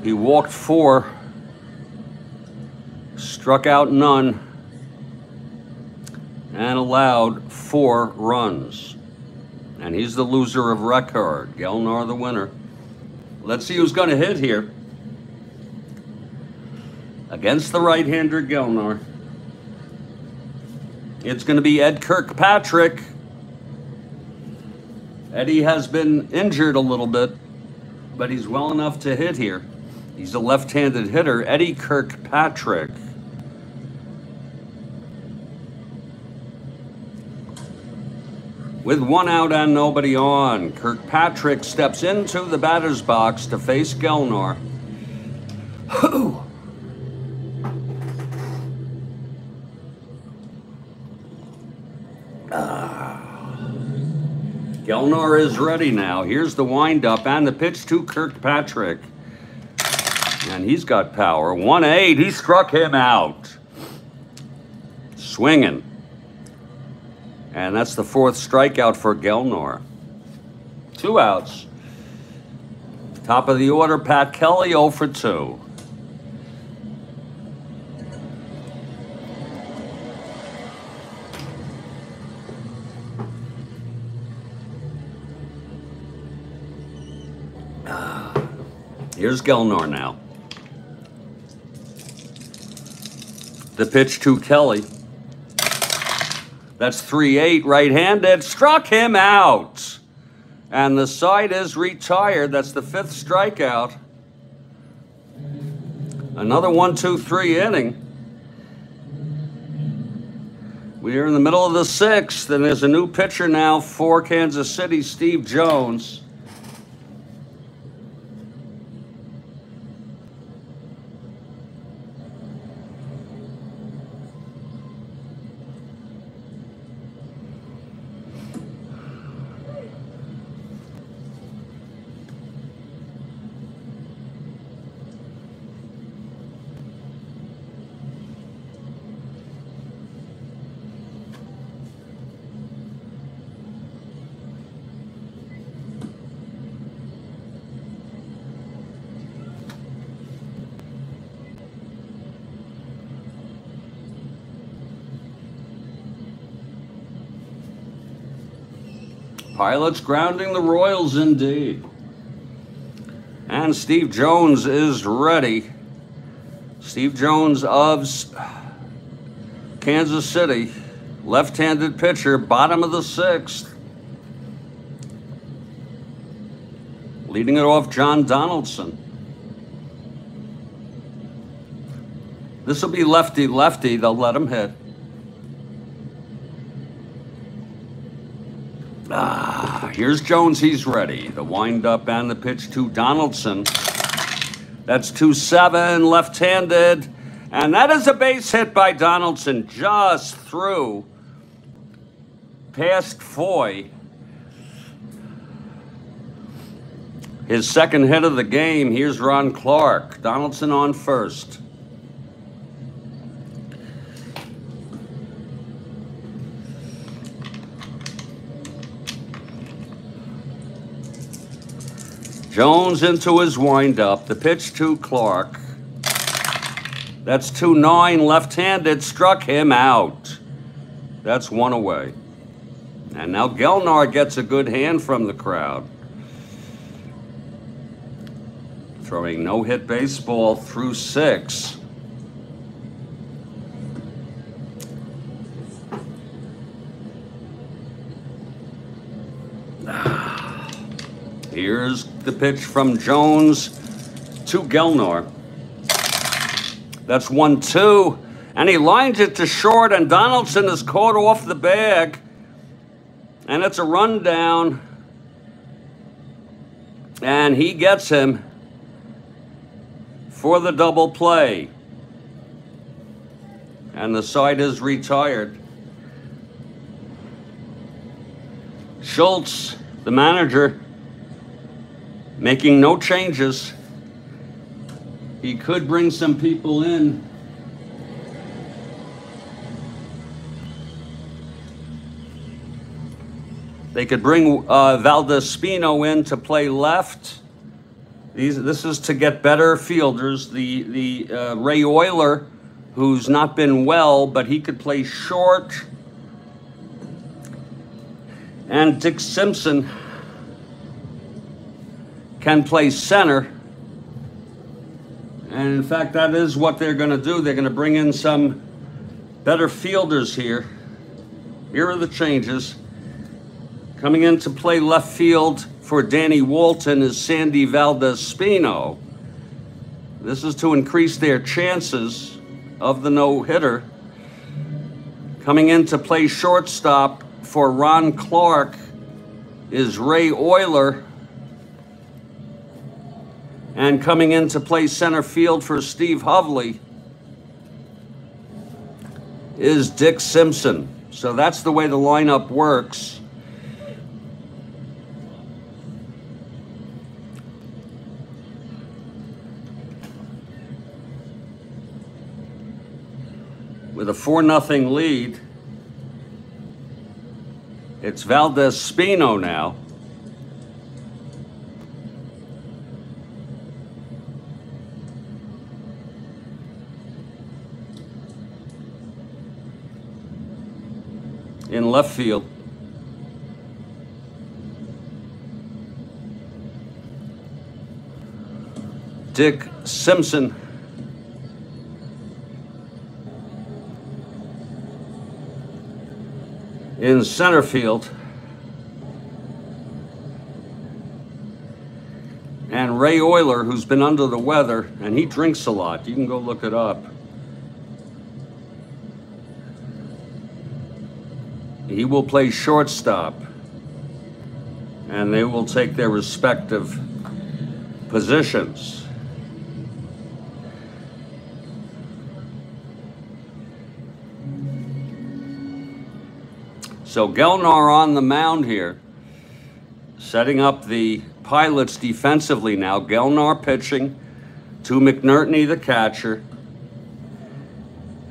He walked 4, struck out none, and allowed 4 runs. And he's the loser of record. Gelnar the winner. Let's see who's going to hit here. Against the right-hander Gelnar, it's going to be Ed Kirkpatrick. Eddie has been injured a little bit, but he's well enough to hit here. He's a left-handed hitter, Eddie Kirkpatrick. With 1 out and nobody on, Kirkpatrick steps into the batter's box to face Gelnar. Gelnar is ready now. Here's the windup and the pitch to Kirkpatrick. And he's got power. 1-8. He struck him out. Swinging. And that's the 4th strikeout for Gelnar. 2 outs. Top of the order, Pat Kelly, 0 for 2. Here's Gelnar now. The pitch to Kelly. That's 3-8, right-handed. Struck him out. And the side is retired. That's the 5th strikeout. Another 1-2-3 inning. We are in the middle of the 6th, and there's a new pitcher now for Kansas City, Steve Jones. Pilots grounding the Royals indeed. And Steve Jones is ready. Steve Jones of Kansas City, left-handed pitcher, bottom of the 6th. Leading it off, John Donaldson. This will be lefty-lefty. They'll let him hit. Here's Jones, he's ready. The windup and the pitch to Donaldson. That's 2-7, left-handed. And that is a base hit by Donaldson, just through past Foy. His 2nd hit of the game. Here's Ron Clark. Donaldson on first. Jones into his windup. The pitch to Clark. That's 2-9, left-handed. Struck him out. That's 1 away. And now Gelnar gets a good hand from the crowd. Throwing no-hit baseball through 6. Here's the pitch from Jones to Gelnar. That's 1-2, and he lines it to short, and Donaldson is caught off the bag, and it's a rundown, and he gets him for the double play, and the side is retired. Schultz, the manager, making no changes. He could bring some people in. They could bring Valdespino in to play left. This is to get better fielders. Ray Euler, who's not been well, but he could play short. And Dick Simpson can play center. And in fact, that is what they're going to do. They're going to bring in some better fielders here. Here are the changes. Coming in to play left field for Danny Walton is Sandy Valdez-Spino. This is to increase their chances of the no-hitter. Coming in to play shortstop for Ron Clark is Ray Euler. And coming in to play center field for Steve Hovley is Dick Simpson. So that's the way the lineup works. With a 4-0 lead, it's Valdez-Spino now. In left field. Dick Simpson. In center field. And Ray Euler, who's been under the weather, and he drinks a lot. You can go look it up. He will play shortstop. And they will take their respective positions. So Gelnar on the mound here, setting up the Pilots defensively now. Gelnar pitching to McNertney, the catcher.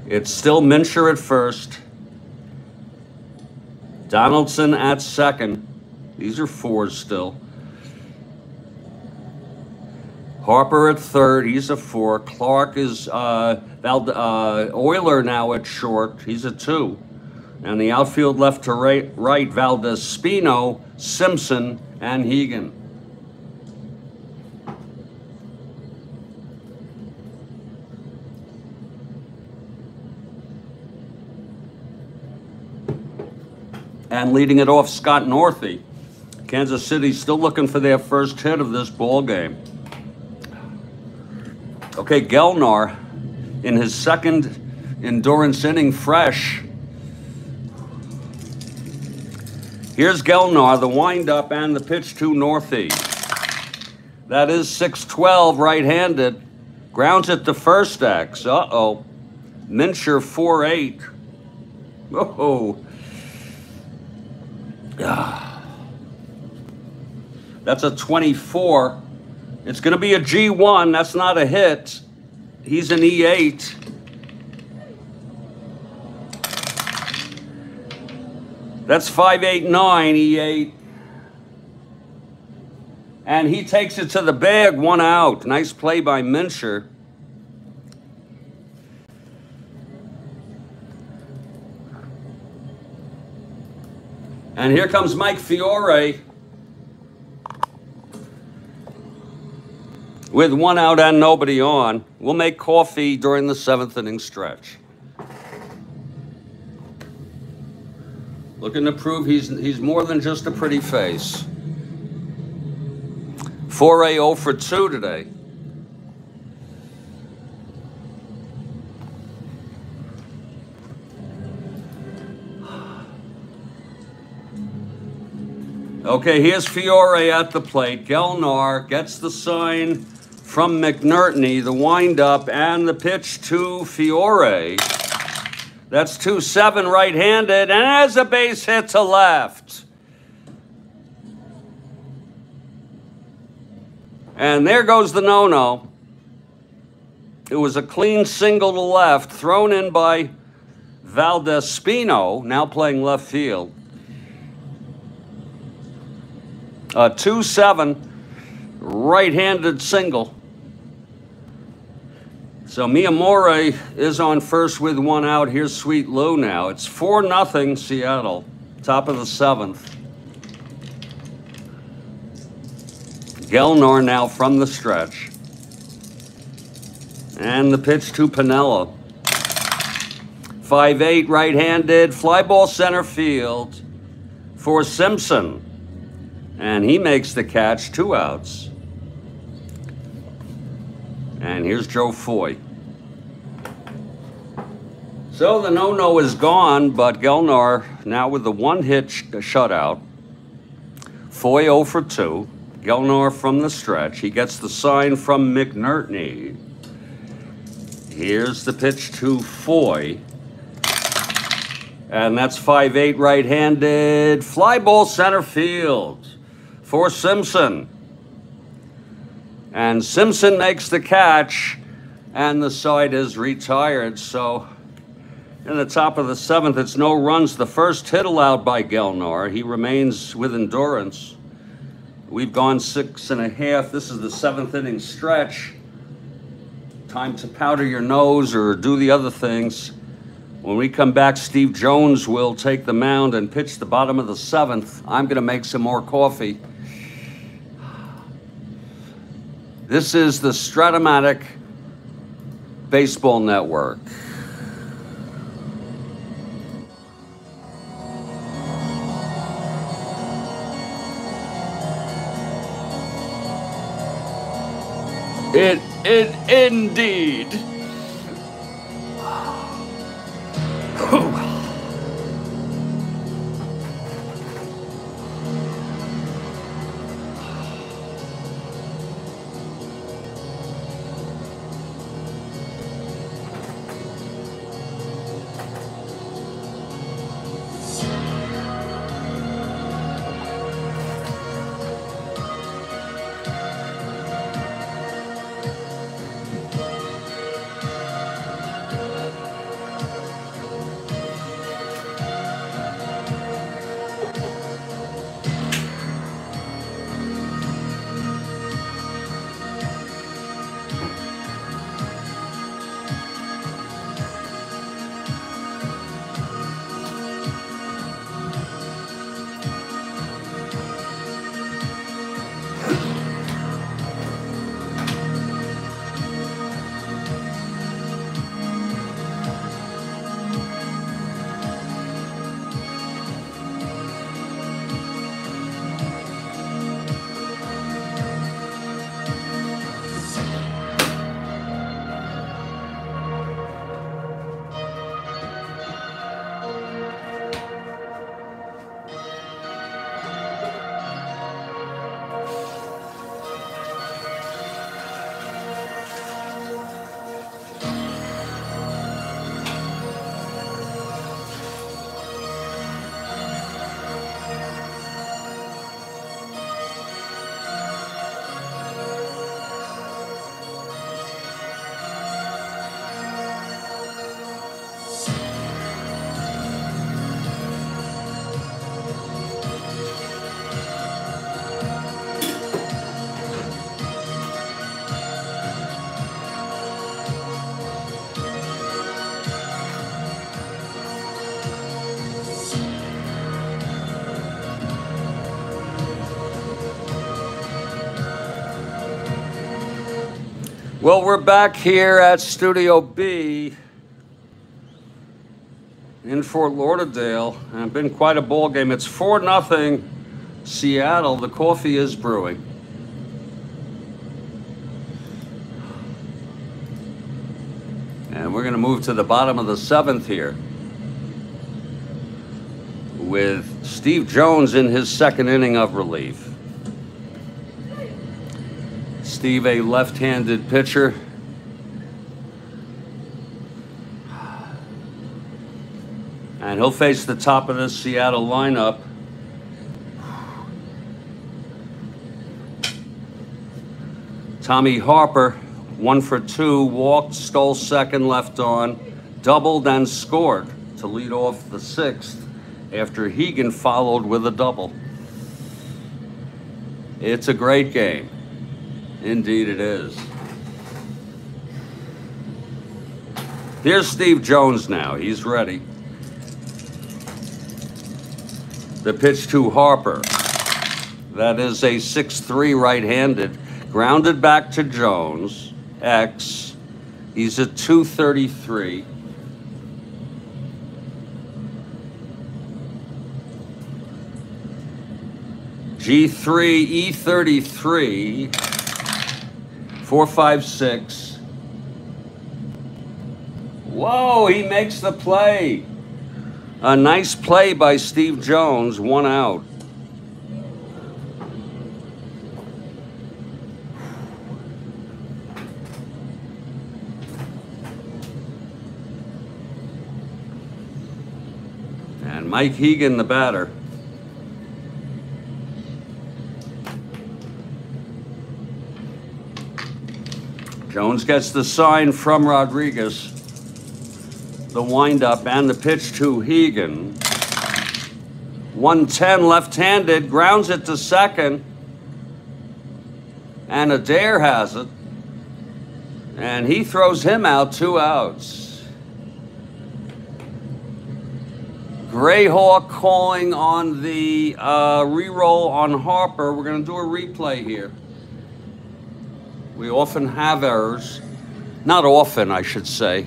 It's still Mincher at first. Donaldson at second. These are fours still. Harper at third. He's a 4. Clark is Euler now at short. He's a 2. And the outfield left to right, Valdez-Spino, Simpson, and Hegan. And leading it off, Scott Northey. Kansas City still looking for their first hit of this ball game. Okay, Gelnar in his second endurance inning fresh. Here's Gelnar, the windup and the pitch to Northey. That is 6-12 right-handed. Grounds it to first X. Uh-oh. Mincher 4-8. Oh. That's a 24. It's going to be a G1. That's not a hit. He's an E8. That's 5-8-9, E8. And he takes it to the bag, 1 out. Nice play by Mincher. And here comes Mike Fiore with 1 out and nobody on. We'll make coffee during the 7th inning stretch. Looking to prove he's more than just a pretty face. 4A 0 for 2 today. Okay, here's Fiore at the plate. Gelnar gets the sign from McNertney, the windup, and the pitch to Fiore. That's 2-7 right-handed, and has a base hit to left. And there goes the no-no. It was a clean single to left, thrown in by Valdez-Spino, now playing left field. 2-7 right-handed single. So Miyamori is on first with one out. Here's Sweet Lou now. It's 4-0 Seattle, top of the 7th. Gelnor now from the stretch. And the pitch to Piniella. 5-8 right-handed, fly ball center field for Simpson. And he makes the catch, 2 outs. And here's Joe Foy. So the no-no is gone, but Gelnor now with the 1-hit shutout. Foy 0 for 2. Gelnor from the stretch. He gets the sign from McNertney. Here's the pitch to Foy. And that's 5-8 right-handed. Fly ball center field for Simpson. And Simpson makes the catch, and the side is retired. So in the top of the 7th, it's no runs. The first hit allowed by Gelnor. He remains with endurance. We've gone 6.5. This is the 7th inning stretch. Time to powder your nose or do the other things. When we come back, Steve Jones will take the mound and pitch the bottom of the 7th. I'm going to make some more coffee. This is the Strat-O-Matic Baseball Network. Indeed. Well, we're back here at Studio B in Fort Lauderdale, and it's been quite a ball game. It's 4-0 Seattle. The coffee is brewing. And we're going to move to the bottom of the 7th here with Steve Jones in his 2nd inning of relief. Steve, a left-handed pitcher. And he'll face the top of this Seattle lineup. Tommy Harper, 1 for 2, walked, stole second, left on, doubled and scored to lead off the 6th after Hegan followed with a double. It's a great game. Indeed it is. Here's Steve Jones now. He's ready. The pitch to Harper. That is a 6-3 right-handed. Grounded back to Jones. X. He's at 233. G3, E33. 4-5-6. Whoa, he makes the play. A nice play by Steve Jones, 1 out. And Mike Hegan, the batter. Jones gets the sign from Rodriguez. The windup and the pitch to Hegan. 110 left-handed, grounds it to second. And Adair has it. And he throws him out, 2 outs. Grayhawk calling on the re-roll on Harper. We're going to do a replay here. We often have errors. Not often, I should say.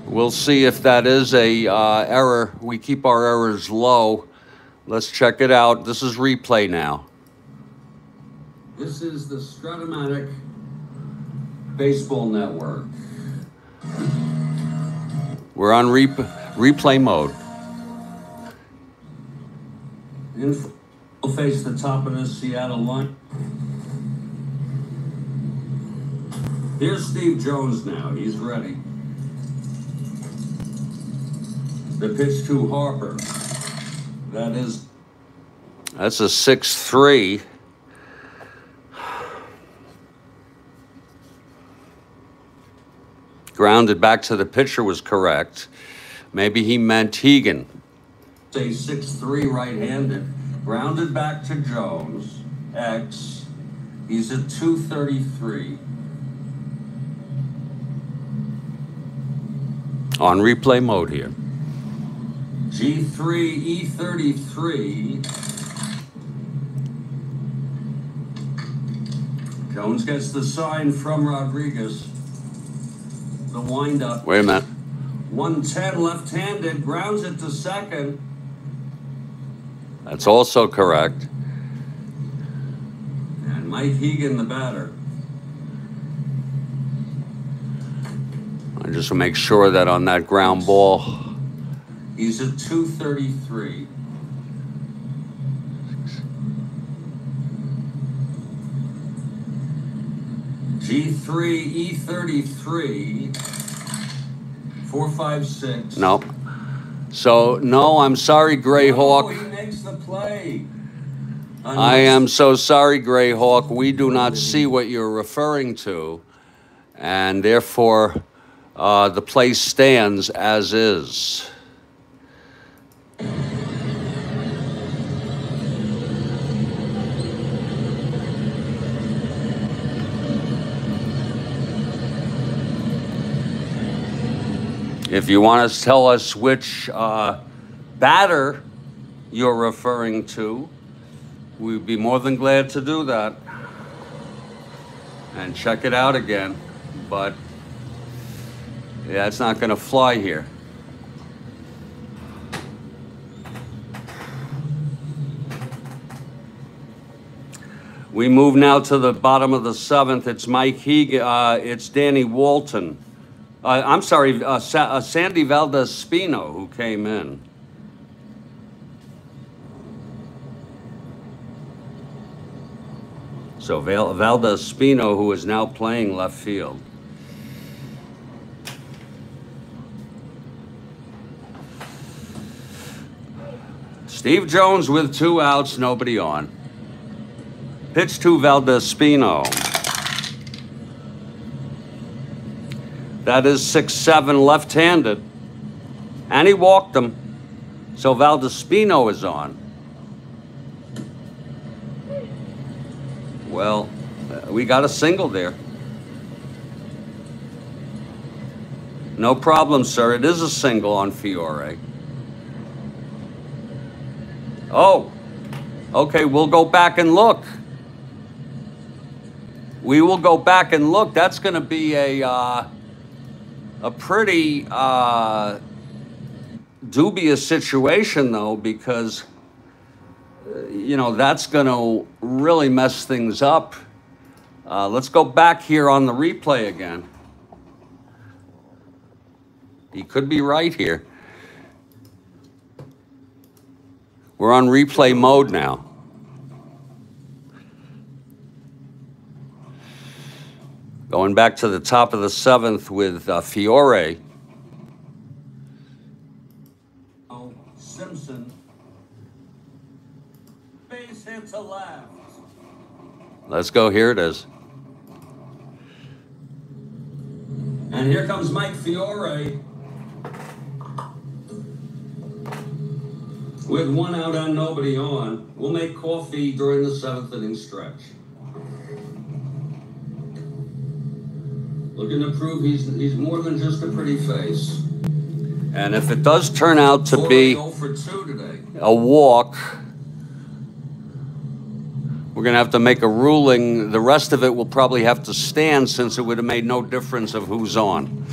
We'll see if that is a error. We keep our errors low. Let's check it out. This is replay now. This is the Strat-O-Matic Baseball Network. We're on replay mode. We'll face the top of this Seattle line. Here's Steve Jones now. He's ready. The pitch to Harper. That's a 6-3. Grounded back to the pitcher was correct. Maybe he meant Hegan. Say 6-3 right-handed. Grounded back to Jones. X. He's at 233. On replay mode here. G3, E33. Jones gets the sign from Rodriguez. The windup. Wait a minute. 110 left-handed, grounds it to second. That's also correct. And Mike Hegan, the batter. I just make sure that on that ground ball, he's at 233. G3, E33, 4-5-6. Nope. So, no, I'm sorry, Grayhawk. Oh, he makes the play. I am so sorry, Grayhawk. We do not see what you're referring to, and therefore the play stands as is. If you want to tell us which batter you're referring to, we'd be more than glad to do that and check it out again. But yeah, it's not going to fly here. We move now to the bottom of the 7th. It's Mike Hegan. It's Danny Walton. I'm sorry, Sandy Valdez-Spino, who came in. So Valdez-Spino, who is now playing left field. Steve Jones with 2 outs, nobody on. Pitch to Valdez-Spino. That is 6-7 left-handed. And he walked him. So Valdez-Spino is on. Well, we got a single there. No problem, sir. It is a single on Fiore. Oh, okay. We'll go back and look. We will go back and look. That's going to be a pretty dubious situation, though, because you know that's going to really mess things up. Let's go back here on the replay again. He could be right here. We're on replay mode now. Going back to the top of the seventh with Fiore. Oh, Simpson. Base hit to left. Let's go. Here it is. And here comes Mike Fiore. With one out and nobody on. We'll make coffee during the seventh inning stretch. Looking to prove he's more than just a pretty face. And if it does turn out to be a walk, we're going to have to make a ruling. The rest of it will probably have to stand since it would have made no difference of who's on.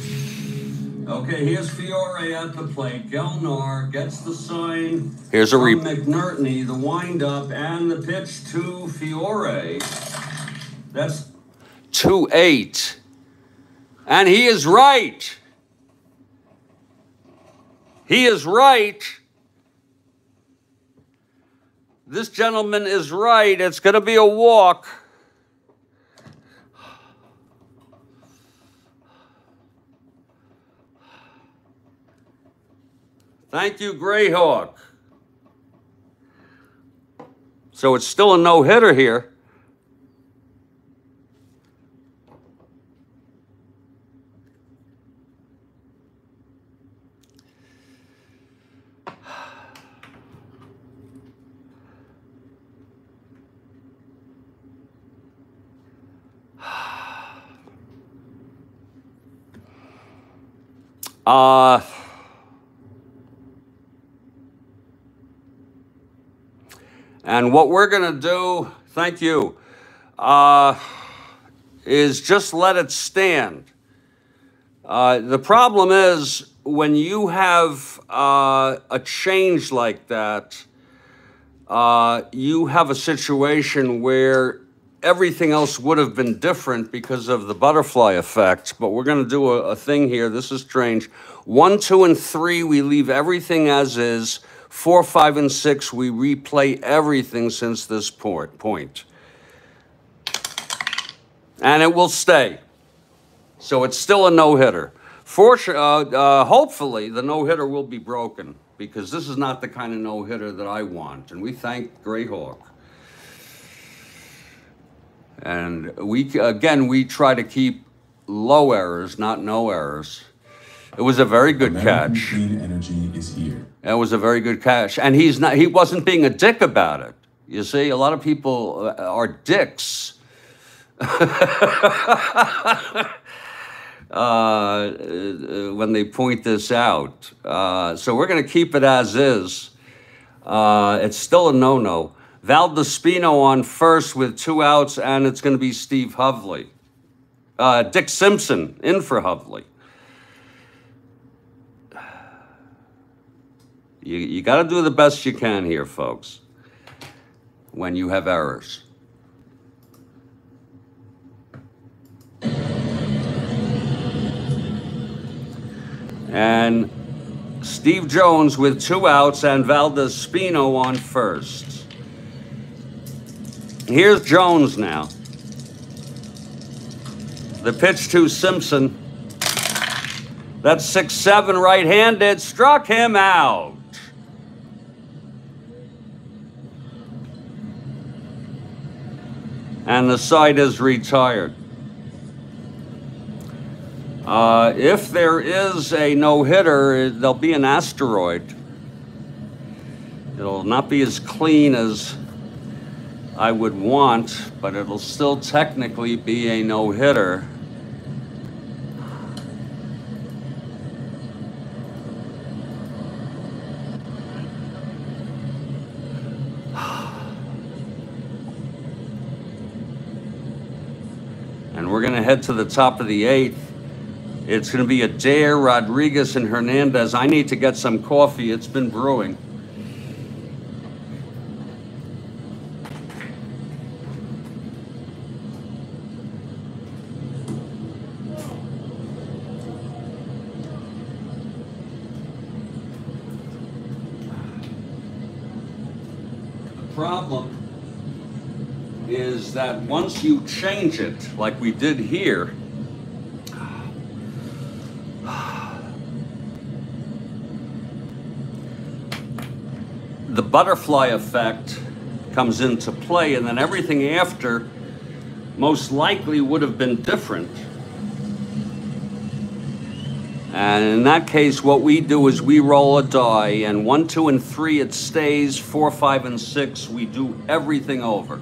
Okay, here's Fiore at the plate. Gelnar gets the sign. Here's a from McNertney, the windup, and the pitch to Fiore. That's 2-8. And he is right. He is right. This gentleman is right. It's going to be a walk. Thank you, Greyhawk. So it's still a no-hitter here. And what we're going to do, thank you, is just let it stand. The problem is when you have a change like that, you have a situation where everything else would have been different because of the butterfly effect. But we're going to do a thing here. This is strange. 1, 2, and 3, we leave everything as is. 4, 5, and 6, we replay everything since this point. And it will stay. So it's still a no-hitter. Hopefully, the no-hitter will be broken because this is not the kind of no-hitter that I want. And we thank Greyhawk. And we try to keep low errors, not no errors. It was a very good catch. Clean energy is here. It was a very good catch. And he wasn't being a dick about it. You see, a lot of people are dicks. When they point this out. So we're going to keep it as is. It's still a no-no. Valdespino on first with 2 outs, and it's going to be Steve Hovley. Dick Simpson in for Hovley. You got to do the best you can here, folks, when you have errors. And Steve Jones with 2 outs and Valdespino on first. Here's Jones now. The pitch to Simpson. That's 6-7 right-handed. Struck him out. And the side is retired. If there is a no-hitter, there'll be an asteroid. It'll not be as clean as I would want, but it'll still technically be a no-hitter. And we're going to head to the top of the 8th. It's going to be Adair, Rodriguez, and Hernandez. I need to get some coffee. It's been brewing. The problem is that once you change it, like we did here, the butterfly effect comes into play, and then everything after most likely would have been different. And in that case, what we do is we roll a die, and 1, 2, and 3, it stays. 4, 5, and 6, we do everything over.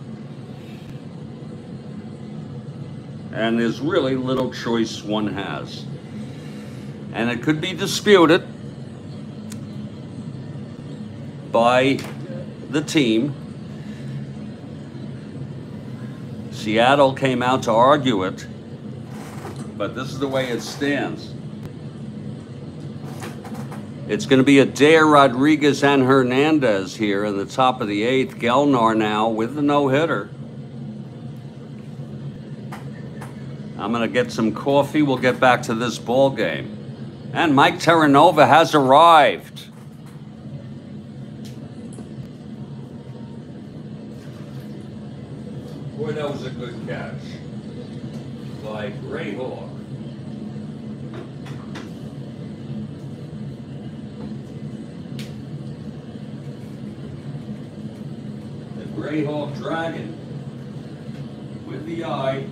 And there's really little choice one has. And it could be disputed by the team. Seattle came out to argue it, but this is the way it stands. It's going to be Adair, Rodriguez, and Hernandez here in the top of the 8th. Gelnar now with the no-hitter. I'm going to get some coffee. We'll get back to this ball game. And Mike Terranova has arrived. Boy, that was a good catch by Gray Hawk. The Gray Hawk Dragon with the eye.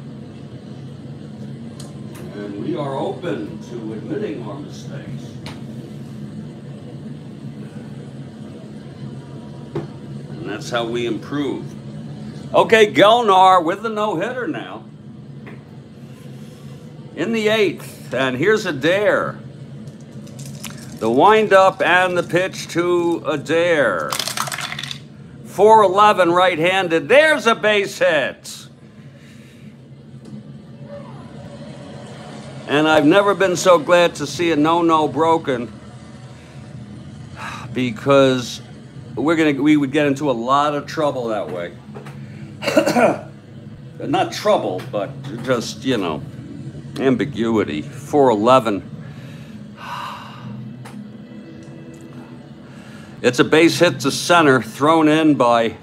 And we are open to admitting our mistakes. And that's how we improve. Okay, Gelnar with the no-hitter now. In the 8th, and here's Adair. The wind-up and the pitch to Adair. 4-11 right-handed. There's a base hit. And I've never been so glad to see a no-no broken, because we would get into a lot of trouble that way. Not trouble, but just, you know, ambiguity. 4-11. It's a base hit to center, thrown in by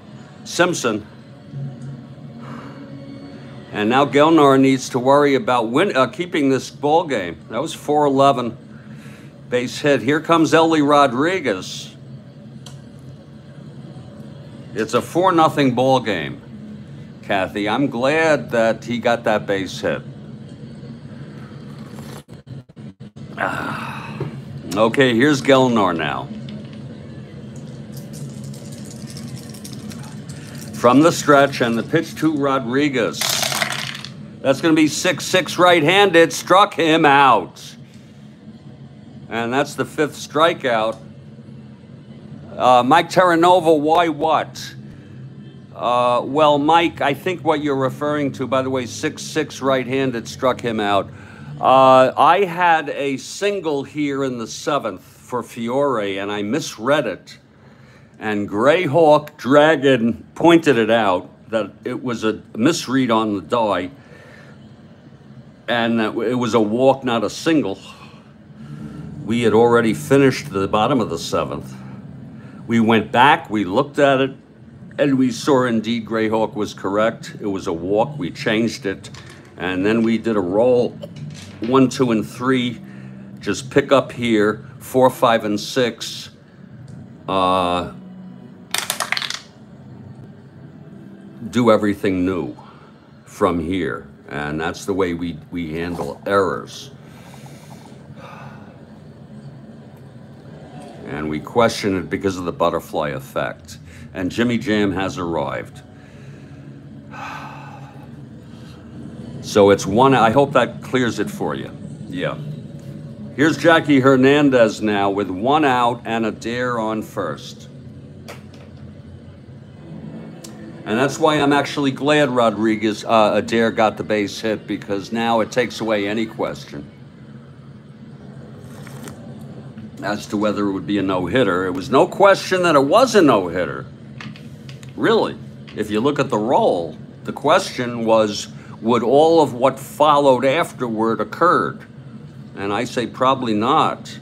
Simpson. And now Gelnar needs to worry about keeping this ball game. That was 4-11 base hit. Here comes Ellie Rodriguez. It's a 4-0 ball game, Kathy. I'm glad that he got that base hit. Okay, here's Gelnar now. From the stretch, and the pitch to Rodriguez. That's going to be 6-6 right-handed. Struck him out. And that's the 5th strikeout. Mike Terranova, why what? Well, Mike, I think what you're referring to, by the way, 6-6 right-handed struck him out. I had a single here in the 7th for Fiore, and I misread it. And Gray Hawk Dragon pointed it out, that it was a misread on the die. And it was a walk, not a single. We had already finished the bottom of the 7th. We went back, we looked at it, and we saw indeed Gray Hawk was correct. It was a walk, we changed it, and then we did a roll. 1, 2, and 3. Just pick up here. 4, 5, and 6. Do everything new from here. And that's the way we handle errors. And we question it because of the butterfly effect. And Jimmy Jam has arrived. So it's one. I hope that clears it for you. Yeah. Here's Jackie Hernandez now with 1 out and a dare on first. And that's why I'm actually glad Rodriguez, Adair got the base hit, because now it takes away any question as to whether it would be a no-hitter. It was no question that it was a no-hitter. Really, if you look at the roll, the question was, would all of what followed afterward occurred? And I say probably not.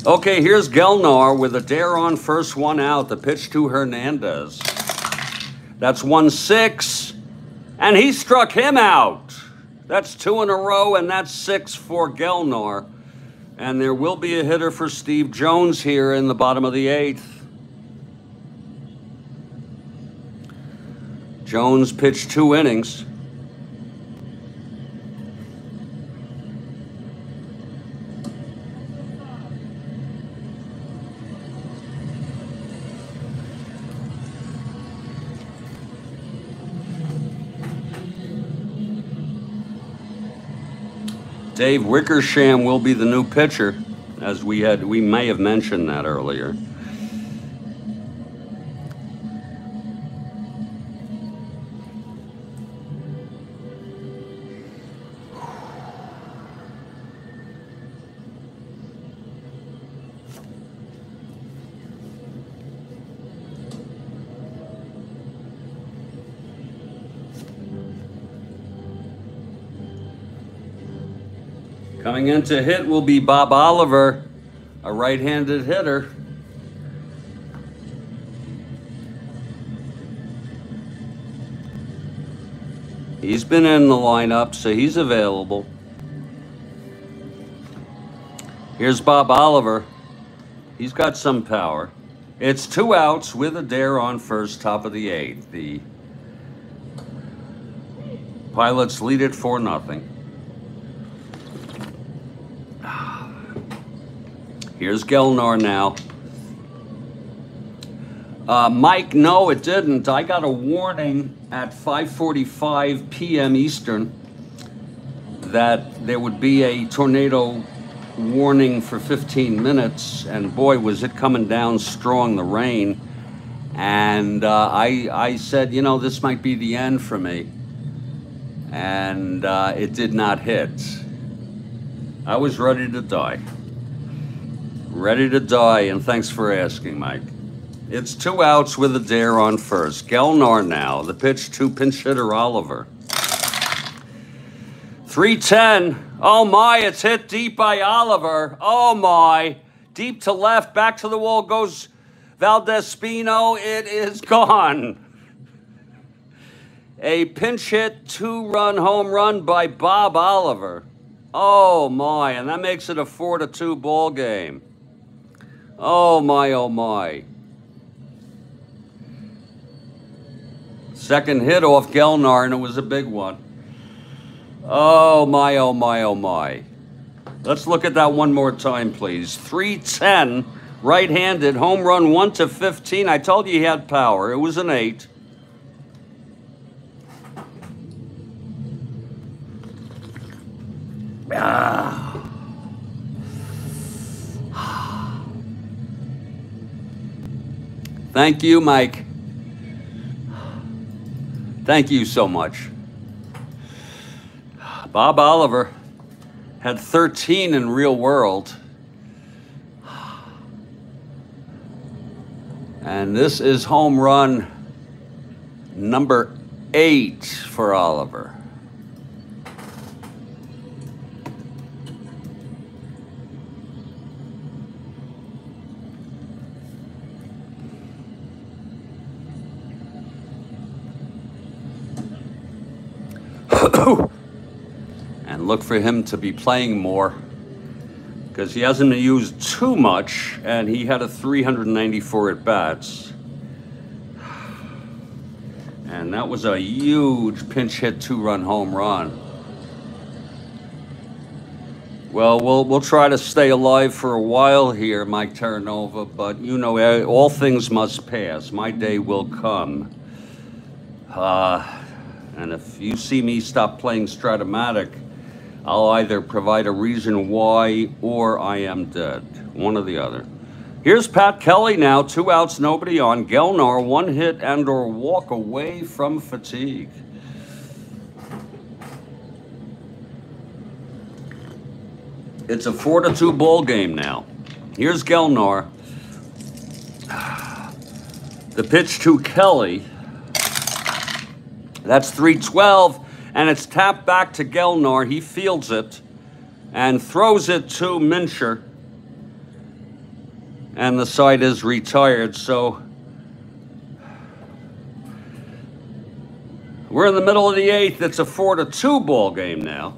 Okay, here's Gelnar with a dare on first, 1 out. The pitch to Hernandez. That's 1-6, and he struck him out. That's 2 in a row, and that's 6 for Gelnar. And there will be a hitter for Steve Jones here in the bottom of the 8th. Jones pitched 2 innings. Dave Wickersham will be the new pitcher, as we may have mentioned that earlier. Coming in to hit will be Bob Oliver, a right-handed hitter. He's been in the lineup, so he's available. Here's Bob Oliver. He's got some power. It's 2 outs with a dare on first, top of the 8th. The Pilots lead it 4-0. Here's Gelnar now. Mike, no, it didn't. I got a warning at 5:45 p.m. Eastern that there would be a tornado warning for 15 minutes, and boy, was it coming down strong, the rain. And I said, you know, this might be the end for me. And it did not hit. I was ready to die. Ready to die, and thanks for asking, Mike. It's 2 outs with a dare on first. Gelnar now, the pitch to pinch hitter Oliver. 3-10. Oh my, it's hit deep by Oliver. Oh my. Deep to left, back to the wall goes Valdespino. It is gone. A pinch hit 2-run home run by Bob Oliver. Oh my, and that makes it a 4-2 ball game. Oh my, oh my. Second hit off Gelnar, and it was a big one. Oh my, oh my, oh my. Let's look at that one more time, please. 3-10, right-handed, home run 1-15. I told you he had power. It was an 8. Thank you, Mike. Thank you so much. Bob Oliver had 13 in real world. And this is home run number 8 for Oliver. And look for him to be playing more, because he hasn't used too much, and he had a 394 at bats. And that was a huge pinch hit 2-run home run. Well, we'll try to stay alive for a while here, Mike Terranova, but you know, all things must pass. My day will come. And if you see me stop playing Strat-O-Matic, I'll either provide a reason why or I am dead. One or the other. Here's Pat Kelly now. 2 outs, nobody on. Gelnar, 1 hit and or walk away from fatigue. It's a 4-2 ball game now. Here's Gelnar. The pitch to Kelly. That's 3-12, and it's tapped back to Gelnar. He fields it and throws it to Mincher. And the side is retired, so we're in the middle of the 8th. It's a 4-2 ball game now.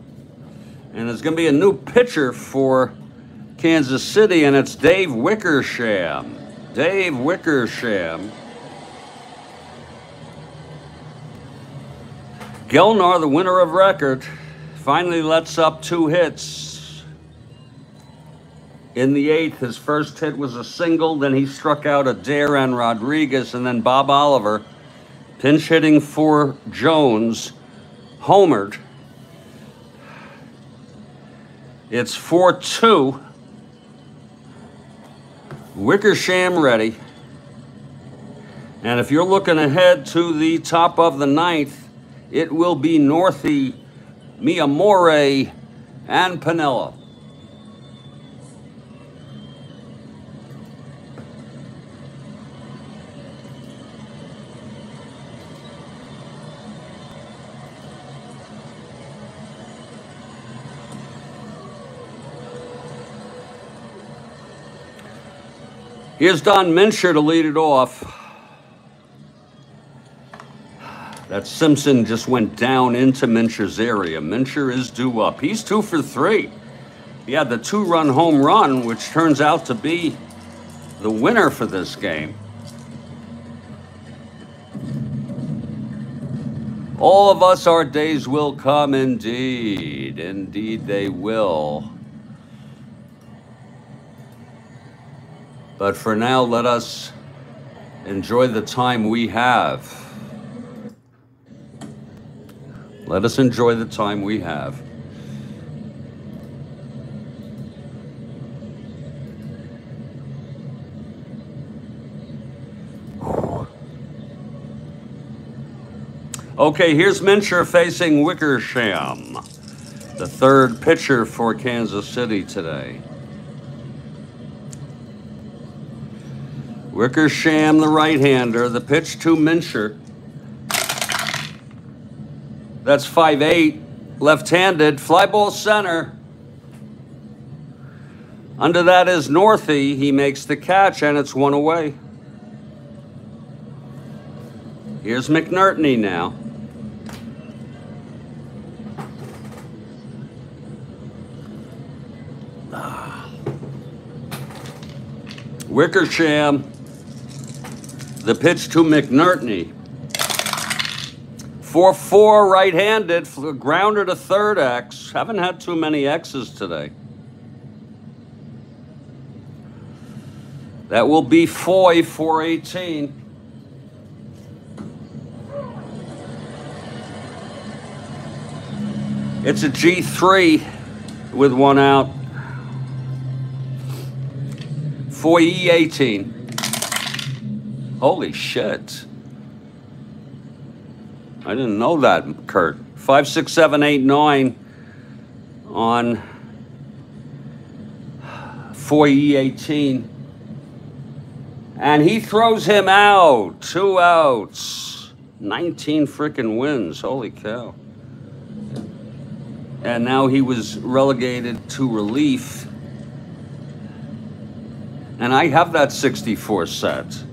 And there's going to be a new pitcher for Kansas City, and it's Dave Wickersham. Dave Wickersham. Gelnar, the winner of record, finally lets up 2 hits. In the 8th, his first hit was a single, then he struck out Adair and Rodriguez, and then Bob Oliver, pinch hitting for Jones, homered. It's 4-2. Wickersham ready. And if you're looking ahead to the top of the 9th, it will be Northey, Miyamore, and Piniella. Here's Don Mincher to lead it off. That Simpson just went down into Mincher's area. Mincher is due up. He's 2 for 3. He had the 2-run home run, which turns out to be the winner for this game. All of us, our days will come indeed. Indeed they will. But for now, let us enjoy the time we have. Let us enjoy the time we have. Okay, here's Mincher facing Wickersham, the 3rd pitcher for Kansas City today. Wickersham, the right-hander, the pitch to Mincher. That's 5-8, left-handed, fly ball center. Under that is Northey. He makes the catch, and it's 1 away. Here's McNertney now. Wickersham, the pitch to McNertney. 4-4 right-handed, grounder to 3rd X. Haven't had too many X's today. That will be Foy, 418. It's a G3 with 1 out. Foy, E18. Holy shit. I didn't know that, Kurt. 5, 6, 7, 8, 9 on Foy, E18. And he throws him out. 2 outs. 19 frickin' wins. Holy cow. And now he was relegated to relief. And I have that 64 set.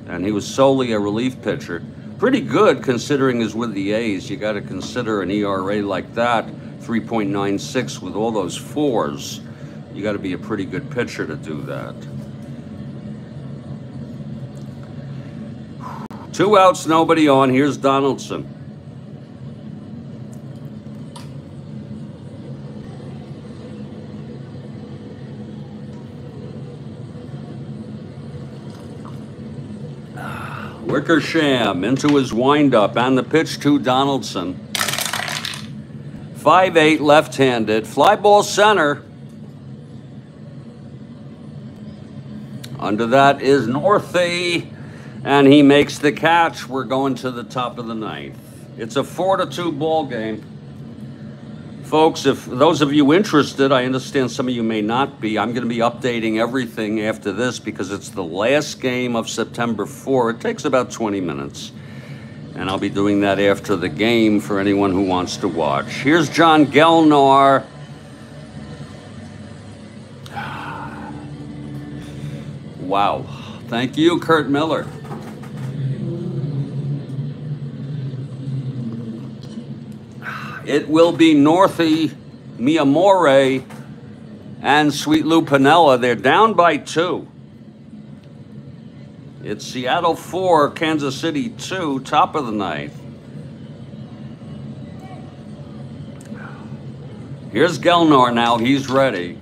And he was solely a relief pitcher. Pretty good considering he's with the A's. You got to consider an ERA like that, 3.96 with all those 4s. You got to be a pretty good pitcher to do that. 2 outs, nobody on. Here's Donaldson. Wickersham into his windup, and the pitch to Donaldson. 5-8 left-handed. Fly ball center. Under that is Northey, and he makes the catch. We're going to the top of the ninth. It's a 4-2 ball game. Folks, if those of you interested, I understand some of you may not be, I'm going to be updating everything after this because it's the last game of September 4. It takes about 20 minutes. And I'll be doing that after the game for anyone who wants to watch. Here's John Gelnar. Wow. Thank you, Kurt Miller. It will be Northey, Miyamore, and Sweet Lou Piniella. They're down by 2. It's Seattle 4, Kansas City 2, top of the ninth. Here's Gelnar now. He's ready.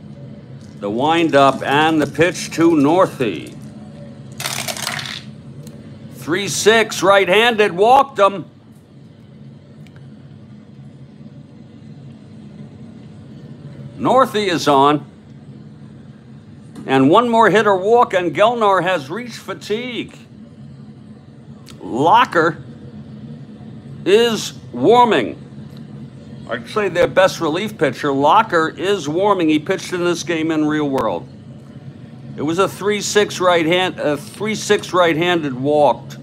The windup and the pitch to Northey. 3-6, right-handed, walked him. Northey is on. And one more hit or walk, and Gelnar has reached fatigue. Locker is warming. I'd say their best relief pitcher. Locker is warming. He pitched in this game in real world. It was a 3-6 right-handed walked.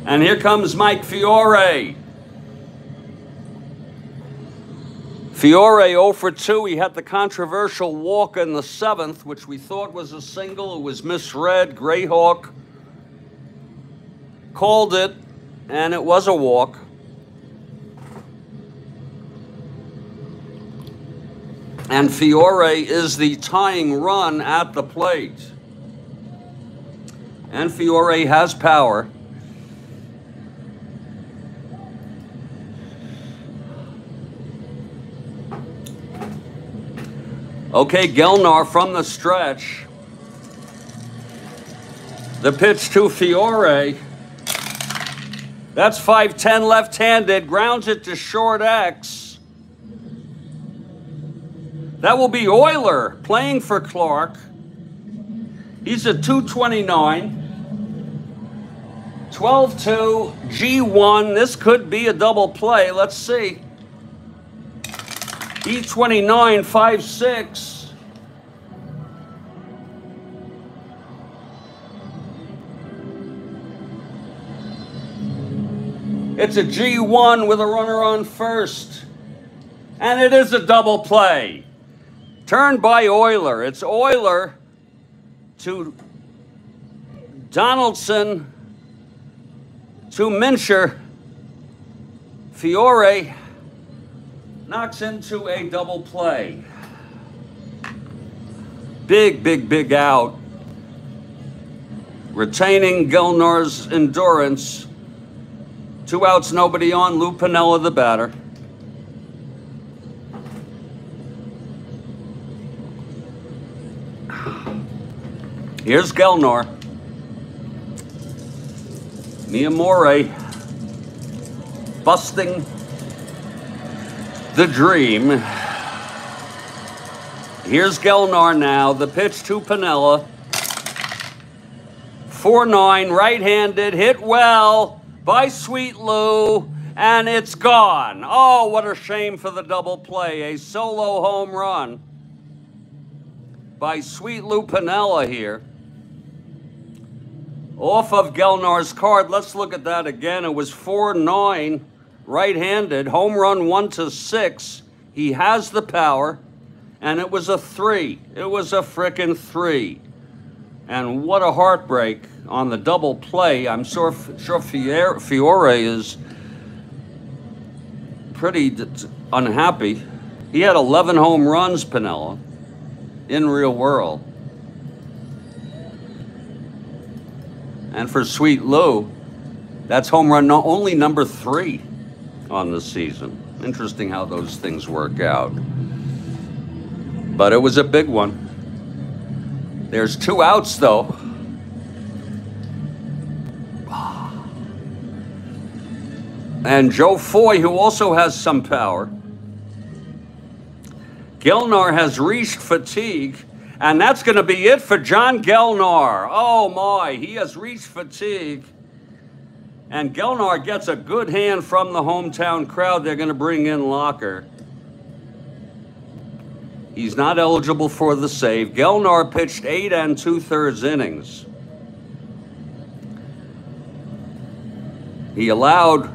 And here comes Mike Fiore. Fiore 0 for 2. He had the controversial walk in the 7th, which we thought was a single. It was misread. Greyhawk called it, and it was a walk. And Fiore is the tying run at the plate. And Fiore has power. Okay, Gelnar from the stretch. The pitch to Fiore. That's 5-10 left-handed. Grounds it to short X. That will be Euler playing for Clark. He's at 229. 12-2, G1. This could be a double play. Let's see. E29, 5-6. It's a G1 with a runner on first. And it is a double play. Turned by Euler. It's Euler to Donaldson to Mincher. Fiore knocks into a double play. Big out. Retaining Gelnar's endurance. 2 outs, nobody on. Lou Piniella, the batter. Here's Gelnar. Miyamore busting the dream. Here's Gelnar now. The pitch to Piniella. 4-9, right-handed, hit well by Sweet Lou, and it's gone. Oh, what a shame for the double play. A solo home run by Sweet Lou Piniella here. Off of Gelnar's card. Let's look at that again. It was 4-9. Right-handed, home run 1-6. He has the power, and it was a 3. It was a frickin' 3. And what a heartbreak on the double play. I'm sure Fiore is pretty unhappy. He had 11 home runs, Piniella, in real world. And for Sweet Lou, that's home run only number 3 on the season. Interesting how those things work out. But it was a big one. There's 2 outs, though. And Joe Foy, who also has some power. Gilnar has reached fatigue, and that's going to be it for John Gilnar. Oh, my. He has reached fatigue. And Gilnar gets a good hand from the hometown crowd. They're going to bring in Locker. He's not eligible for the save. Gilnar pitched 8 2/3 innings. He allowed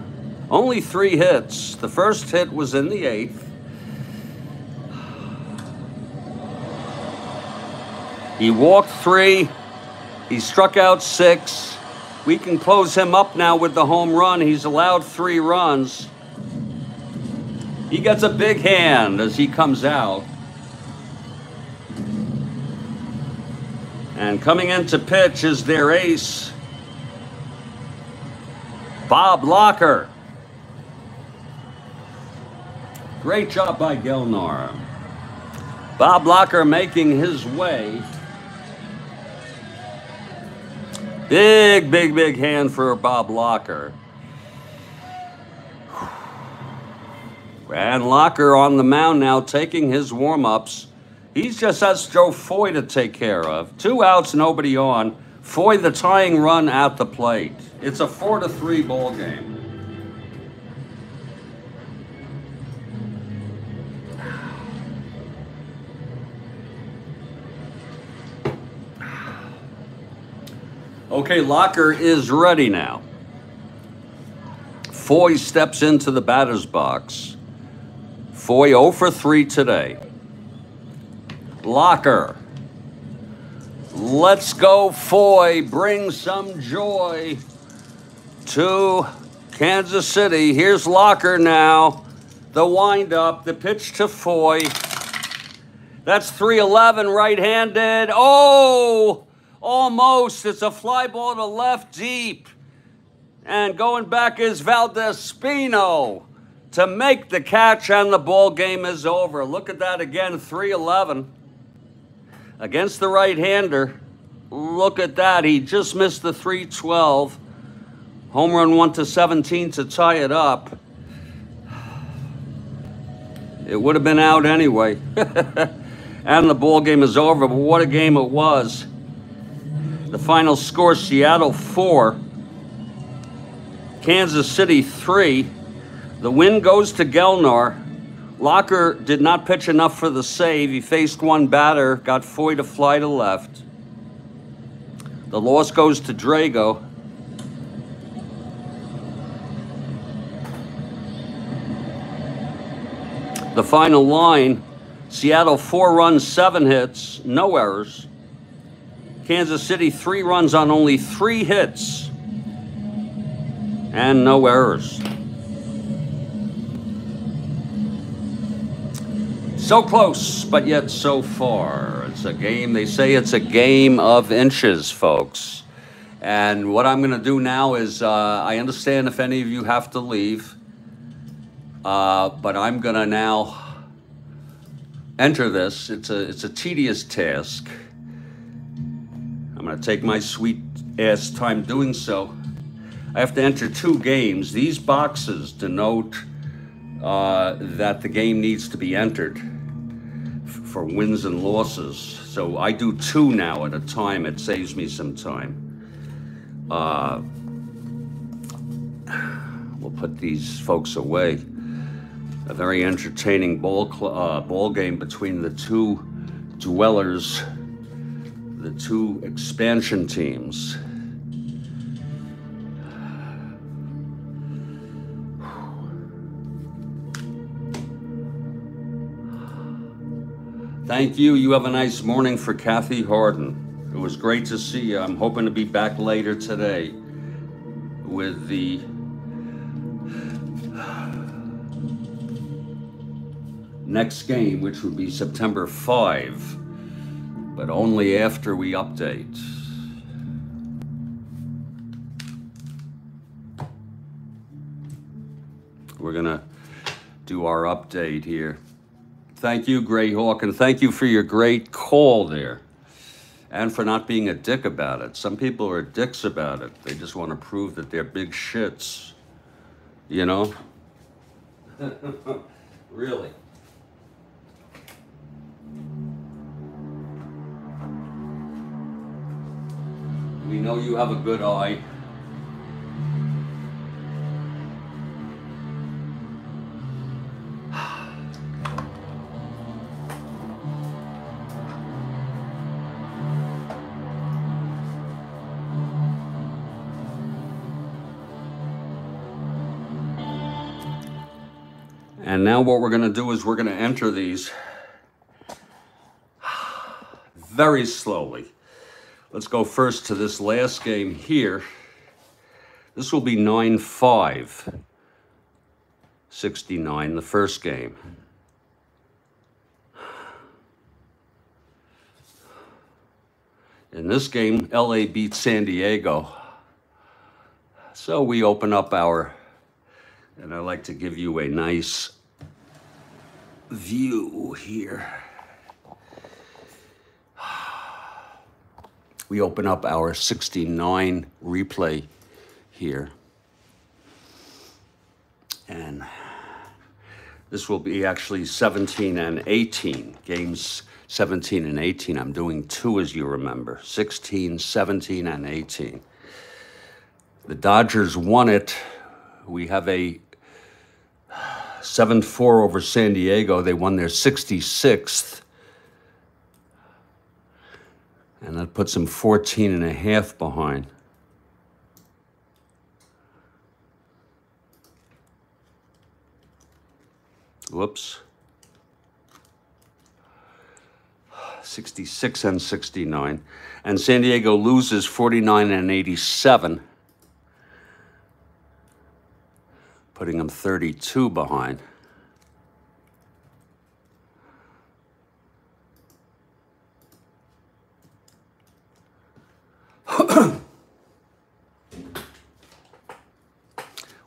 only 3 hits. The first hit was in the 8th. He walked 3. He struck out 6. We can close him up now with the home run. He's allowed 3 runs. He gets a big hand as he comes out. And coming in to pitch is their ace, Bob Locker. Great job by Gilnar. Bob Locker making his way. Big, big, big hand for Bob Locker. And Locker on the mound now taking his warm-ups. He's just has Joe Foy to take care of. 2 outs, nobody on. Foy the tying run at the plate. It's a 4-3 ball game. Okay, Locker is ready now. Foy steps into the batter's box. Foy 0 for 3 today. Locker. Let's go, Foy. Bring some joy to Kansas City. Here's Locker now. The windup, the pitch to Foy. That's 311 right-handed. Oh! Almost. It's a fly ball to left deep. And going back is Valdespino to make the catch, and the ball game is over. Look at that again, 311 against the right-hander. Look at that. He just missed the 312. Home run 1-17 to tie it up. It would have been out anyway. And the ball game is over, but what a game it was. The final score, Seattle 4, Kansas City 3. The win goes to Gilnar. Locker did not pitch enough for the save. He faced 1 batter, got Foy to fly to left. The loss goes to Drago. The final line, Seattle 4 runs, 7 hits, no errors. Kansas City 3 runs on only 3 hits and no errors. So close, but yet so far. It's a game, they say it's a game of inches, folks. And what I'm going to do now is, I understand if any of you have to leave, but I'm going to now enter this. It's a tedious task. I'm going to take my sweet ass time doing so. I have to enter 2 games. These boxes denote that the game needs to be entered for wins and losses. So I do 2 now at a time. It saves me some time. We'll put these folks away. A very entertaining ball game between the 2 dwellers, the 2 expansion teams. Thank you. You have a nice morning for Kathy Harden. It was great to see you. I'm hoping to be back later today with the next game, which would be September 5. But only after we update. We're gonna do our update here. Thank you, Greyhawk, and thank you for your great call there. and for not being a dick about it. Some people are dicks about it. They just want to prove that they're big shits, you know? Really. We know you have a good eye. And now what we're going to do is we're going to enter these very slowly. Let's go first to this last game here. This will be 9-5-69, the first game. In this game, LA beat San Diego. So we open up our, and I like to give you a nice view here. We open up our 69 replay here. And this will be actually 17 and 18. Games 17 and 18. I'm doing two, as you remember. 16, 17, and 18. The Dodgers won it. We have a 7-4 over San Diego. They won their 66th. And that puts them 14 and a half behind. Whoops. 66 and 69. And San Diego loses 49 and 87. Putting them 32 behind.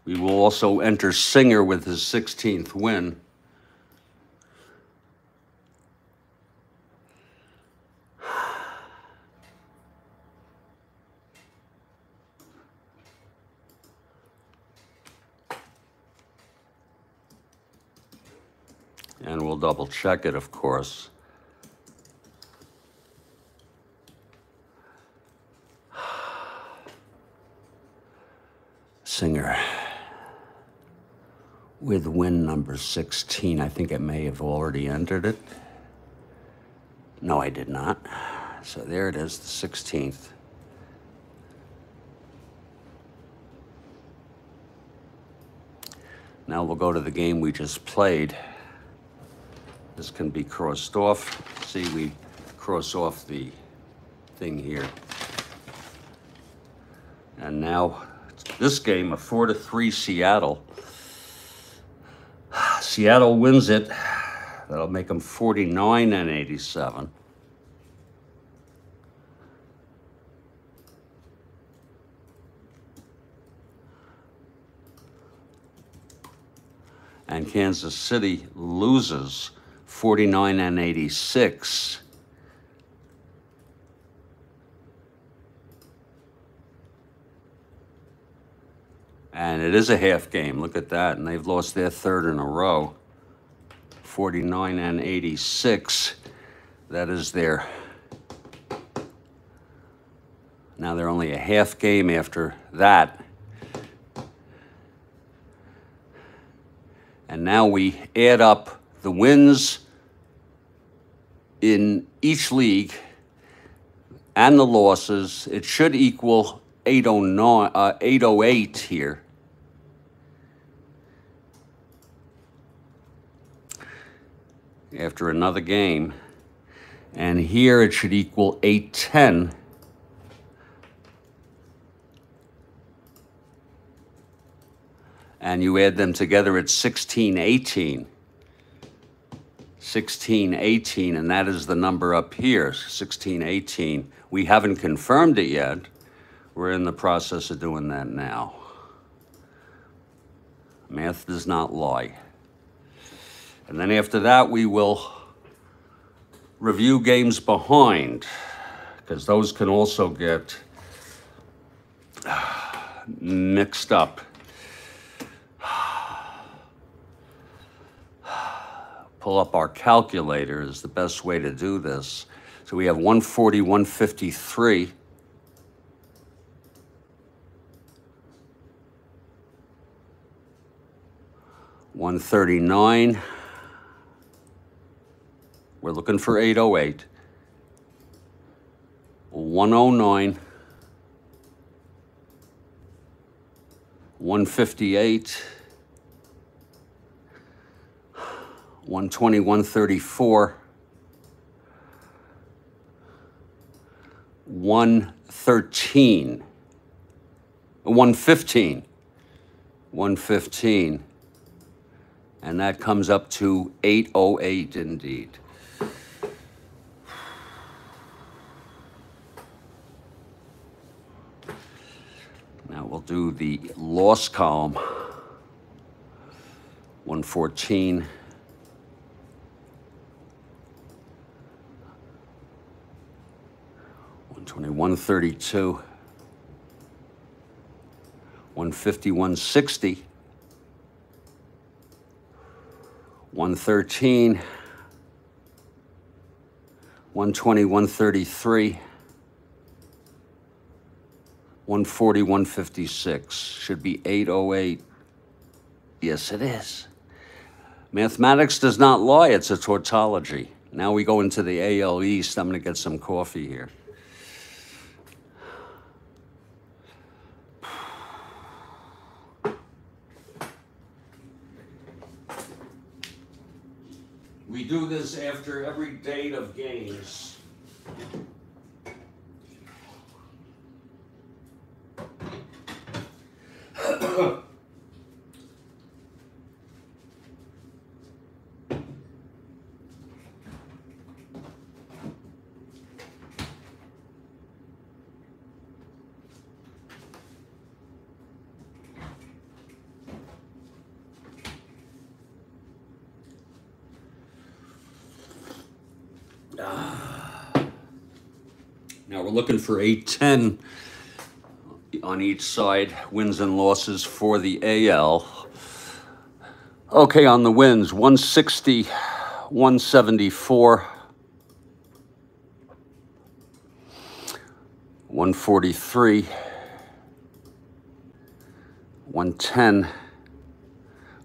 We will also enter Singer with his 16th win. And we'll double check it, of course. Singer with win number 16. I think I may have already entered it. No, I did not. So there it is, the 16th. Now we'll go to the game we just played. This can be crossed off. See, we cross off the thing here. And now this game, a 4-3 Seattle. Seattle wins it. That'll make them 49 and 87. And Kansas City loses 49 and 86. And it is a half game. Look at that. And they've lost their third in a row. 49 and 86. That is their... Now they're only a half game after that. And now we add up the wins in each league and the losses. It should equal 808 here. After another game. And here it should equal 810. And you add them together, it's 1618. 1618, and that is the number up here, 1618. We haven't confirmed it yet. We're in the process of doing that now. Math does not lie. And then after that, we will review games behind. because those can also get mixed up. Pull up our calculator is the best way to do this. So we have 140, 153. $139. We're looking for 808. 109. 158. 120, 134. 113. 115. 115. And that comes up to 808 indeed. Now we'll do the loss column. 114. 120, 132. 150, 160. 113, 120, 133, 140, 156. Should be 808. Yes, it is. Mathematics does not lie. It's a tautology. Now we go into the AL East. I'm going to get some coffee here. We do this after every date of games. Now we're looking for 810 on each side, wins and losses for the AL. Okay, on the wins, 160, 174, 143, 110,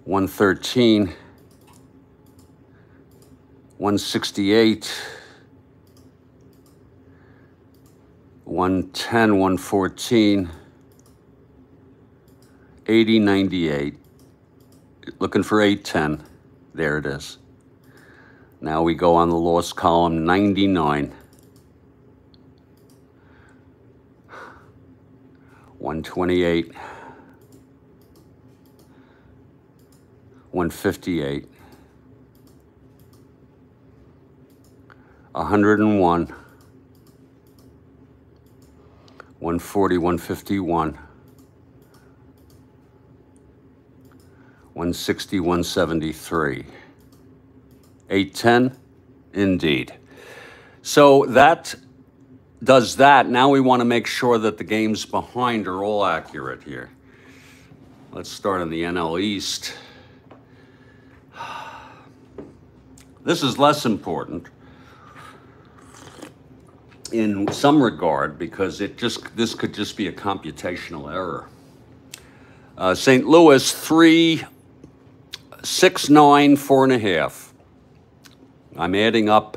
113, 168, 110, 114, 80, 98. Looking for 810. There it is. Now we go on the loss column, 99. 128. 158. 101. 140, 151, 160, 173, 810, indeed. So that does that. Now we want to make sure that the games behind are all accurate here. Let's start on the NL East. This is less important in some regard, because this could just be a computational error. St. Louis, 3, 6, 9, 4.5. I'm adding up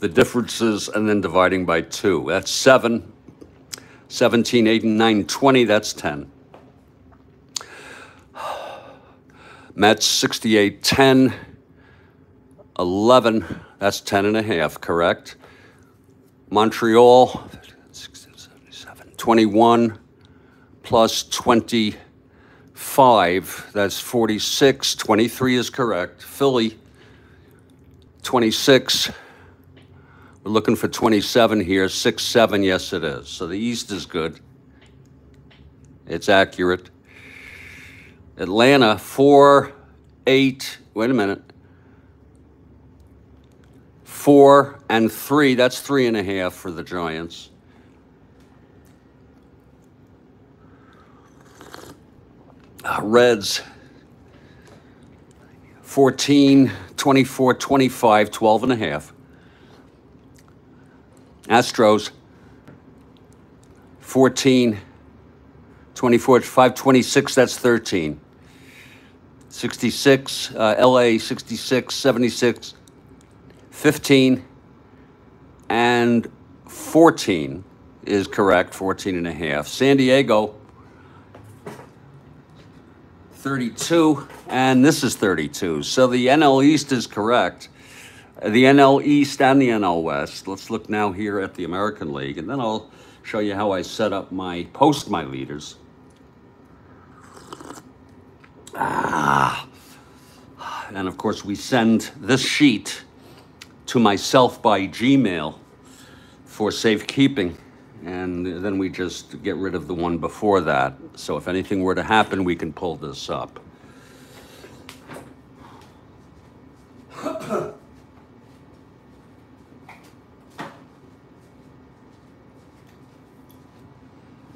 the differences and then dividing by 2. That's 7, 17, 18, 9, 20, that's 10. Mets, 68, 10, 11, that's 10.5, correct? Montreal, 21 plus 25, that's 46. 23 is correct. Philly, 26. We're looking for 27 here. 6, 7, yes it is. So the East is good. It's accurate. Atlanta, 4, 8, wait a minute. 4 and 3, that's 3.5 for the Giants. Reds 14, 24, 25, 12 and a half. Astros 14, 24, 5, 26, that's 13. 66, LA 66, 76, 15, and 14 is correct, 14 and a half. San Diego 32, and this is 32. So the NL East is correct. The NL East and the NL West. Let's look now here at the American League, and then I'll show you how I set up my leaders. And of course, we send this sheet to myself by Gmail for safekeeping, and then we just get rid of the one before that. So if anything were to happen, we can pull this up.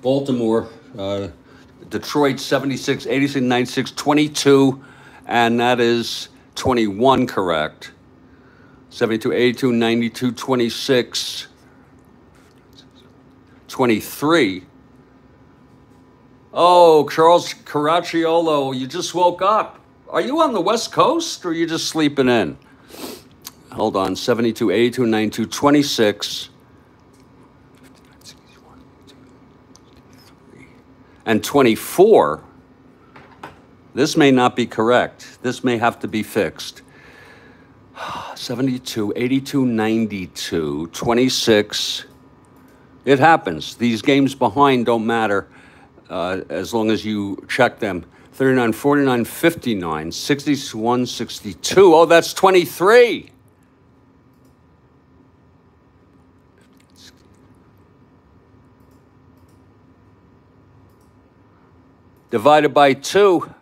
Baltimore, Detroit 76, 86, 96, 22, and that is 21 correct. 72, 82, 92, 26, 23. Oh, Charles Caracciolo, you just woke up. Are you on the West Coast or are you just sleeping in? Hold on, 72, 82, 92, 26. And 24, this may not be correct. This may have to be fixed. 72, 82, 92, 26. It happens. These games behind don't matter as long as you check them. 39, 49, 59, 61, 62. Oh, that's 23. Divided by 2,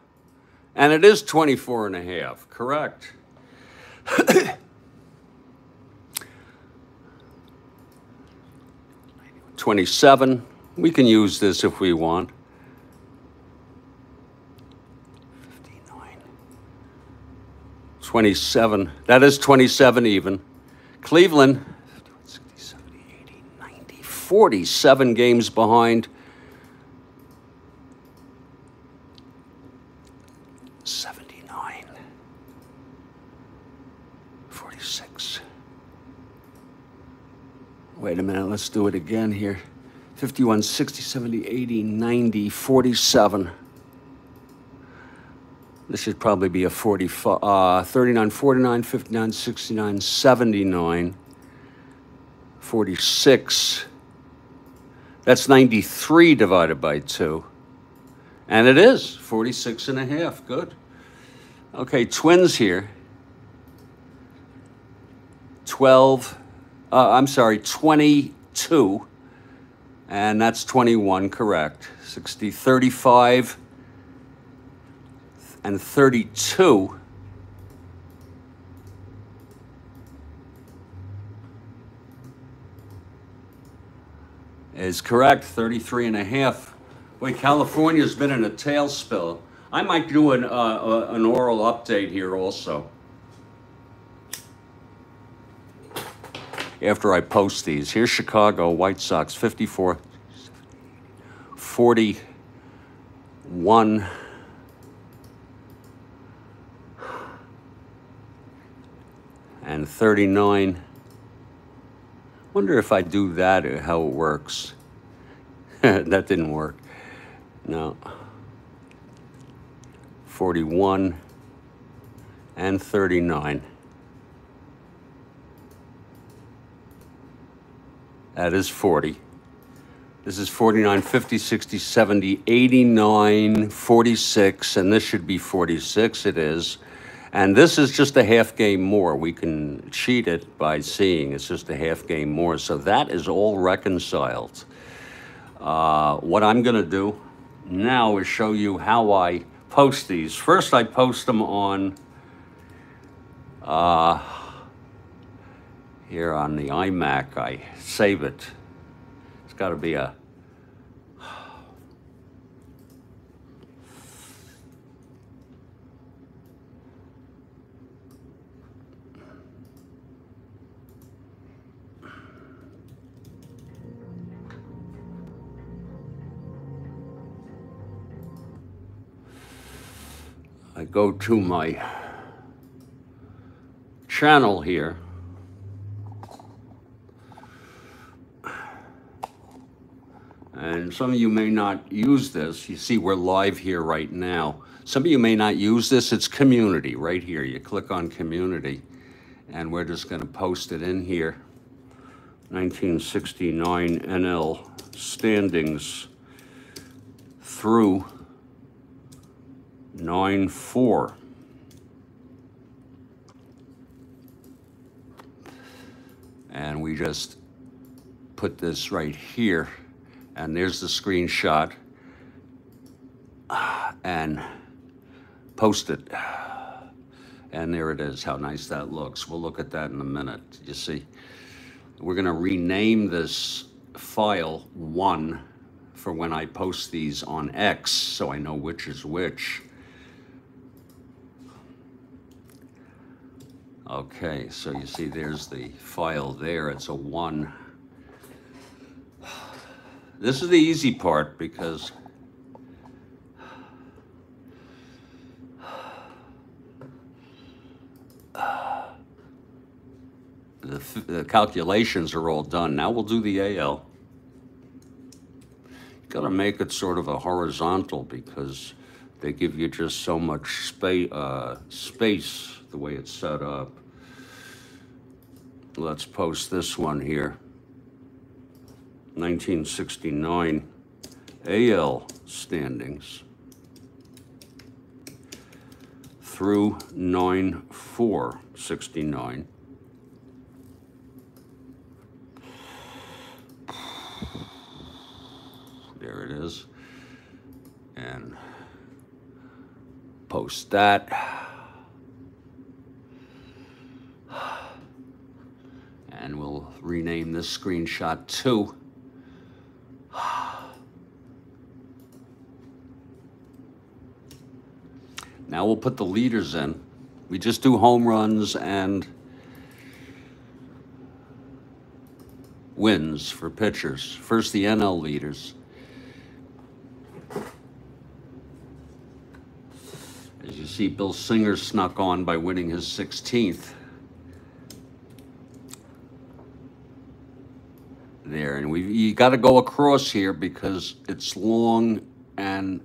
and it is 24 and a half, correct. 27, we can use this if we want. 59, 27, that is 27 even. Cleveland, 60, 70, 80, 90, 47 games behind. 79, 46. Wait a minute, let's do it again here. 51, 60, 70, 80, 90, 47. This should probably be a 45, 39, 49, 59, 69, 79, 46. That's 93 divided by 2. And it is 46 and a half. Good. Okay, Twins here. 22. And that's 21, correct. 60, 35, and 32. Is correct, 33 and a half. Boy, California's been in a tailspin. I might do an oral update here also. After I post these. Here's Chicago, White Sox, 54, 41, and 39. Wonder if I do that, how it works. That didn't work. No. 41 and 39. That is 40. This is 49, 50, 60, 70, 89, 46, and this should be 46. It is. And this is just a half game more. We can cheat it by seeing it's just a half game more. So that is all reconciled. What I'm going to do now is show you how I post these. First, I post them on here on the iMac. I save it. It's got to be a I go to my channel here, and some of you may not use this. You see we're live here right now. Some of you may not use this. It's community right here. You click on community, and we're just going to post it in here. 1969 NL standings through 9-4. And we just put this right here, and there's the screenshot, and post it. And there it is, how nice that looks. We'll look at that in a minute. You see, we're gonna rename this file 1 for when I post these on X, so I know which is which. Okay, so you see there's the file there, it's a 1. This is the easy part because the calculations are all done. Now we'll do the AL. You gotta make it sort of a horizontal because they give you just so much space the way it's set up. Let's post this one here. 1969 AL standings through 9-4-69. There it is. And post that. And we'll rename this screenshot 2. Now we'll put the leaders in. We just do home runs and wins for pitchers. First, the NL leaders. As you see, Bill Singer snuck on by winning his 16th. There, and you got to go across here because it's long and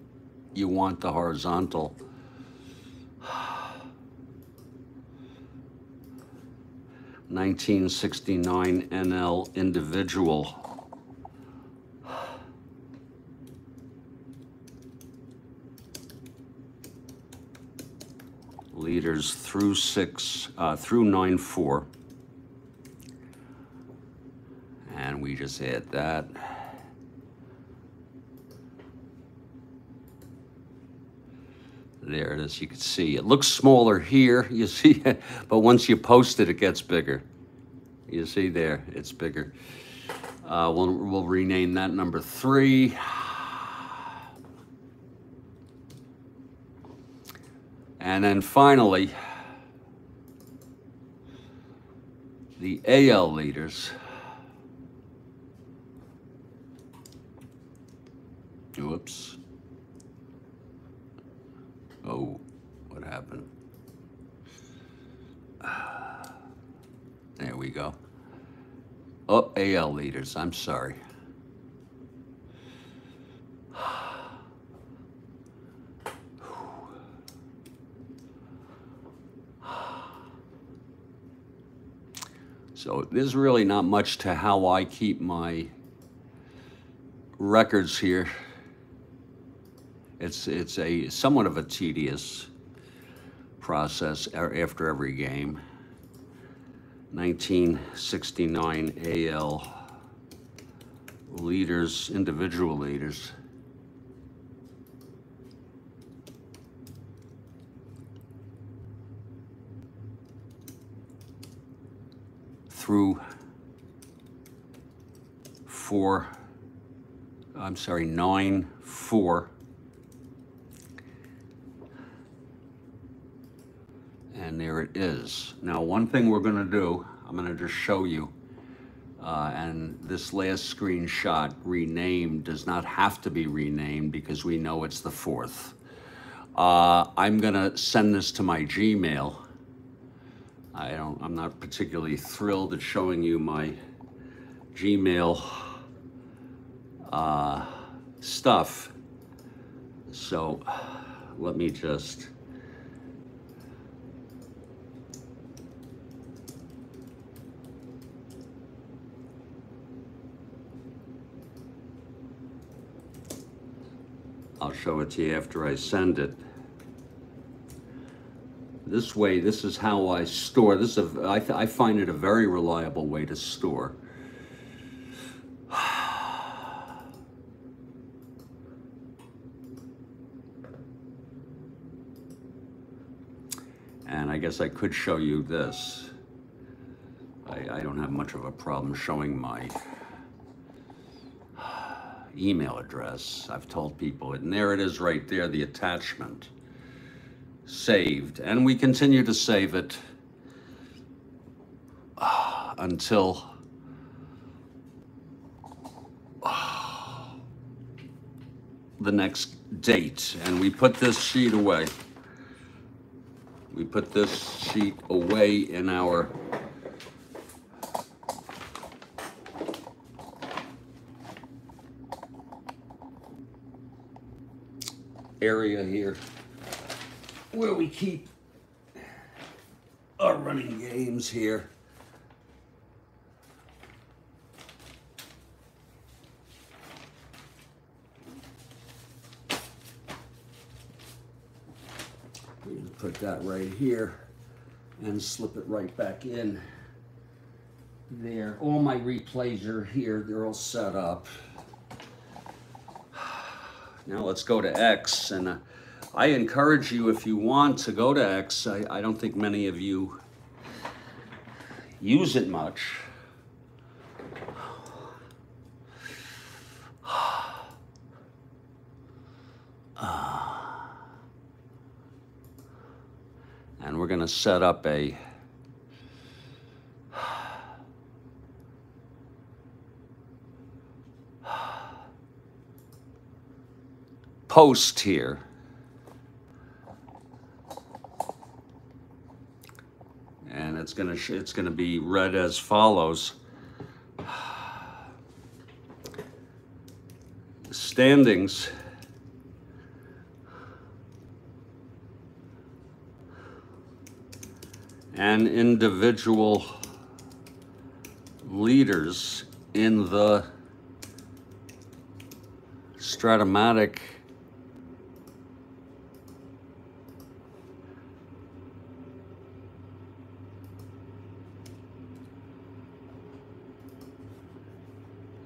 you want the horizontal. 1969 NL individual. Leaders through 9-4. And we just add that. There it is, you can see. It looks smaller here, you see, but once you post it, it gets bigger. You see there, it's bigger. We'll rename that number 3. And then finally, the AL leaders. Whoops. Oh, what happened? There we go. Oh, AL leaders, I'm sorry. So there's really not much to how I keep my records here. It's a somewhat of a tedious process after every game. 1969 AL leaders, individual leaders. Through 9-4. And there it is. Now, one thing we're going to do, I'm going to just show you, and this last screenshot, renamed, does not have to be renamed because we know it's the 4th. I'm gonna send this to my Gmail. I'm not particularly thrilled at showing you my Gmail stuff. So let me just, I'll show it to you after I send it. This way, this is how I store. I find it a very reliable way to store. And I guess I could show you this. I don't have much of a problem showing my email address. I've told people, and there it is right there, the attachment. Saved. And we continue to save it until the next date. And we put this sheet away. We put this sheet away in our area here where we keep our running games here. We can put that right here and slip it right back in there. All my replays are here. They're all set up. Now let's go to X, and I encourage you, if you want to go to X. I don't think many of you use it much. And we're going to set up a post here. And it's gonna be read as follows. Standings and individual leaders in the Strat-O-Matic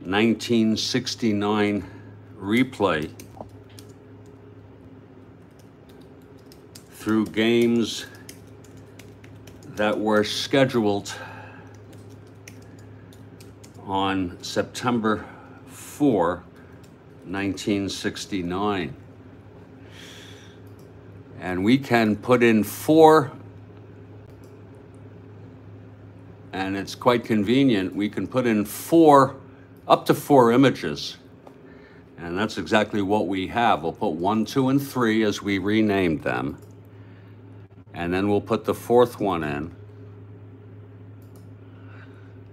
(1969) replay through games that were scheduled on September 4, 1969. And we can put in 4, and it's quite convenient. We can put in 4, up to 4 images. And that's exactly what we have. We'll put 1, 2, and 3 as we renamed them. And then we'll put the 4th one in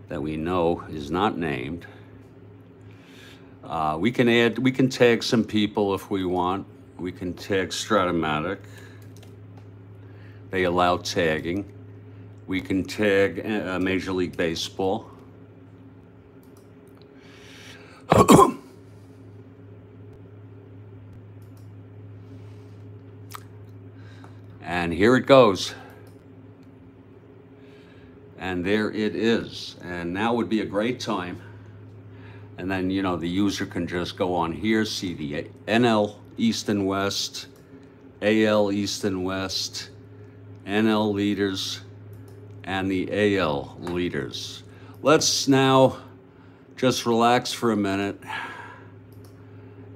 that we know is not named. We can tag some people if we want. We can tag Strat-O-Matic. They allow tagging. We can tag Major League Baseball. And here it goes. And there it is. And now would be a great time. And then, you know, the user can just go on here, see the NL East and West, AL East and West, NL leaders, and the AL leaders. Let's now just relax for a minute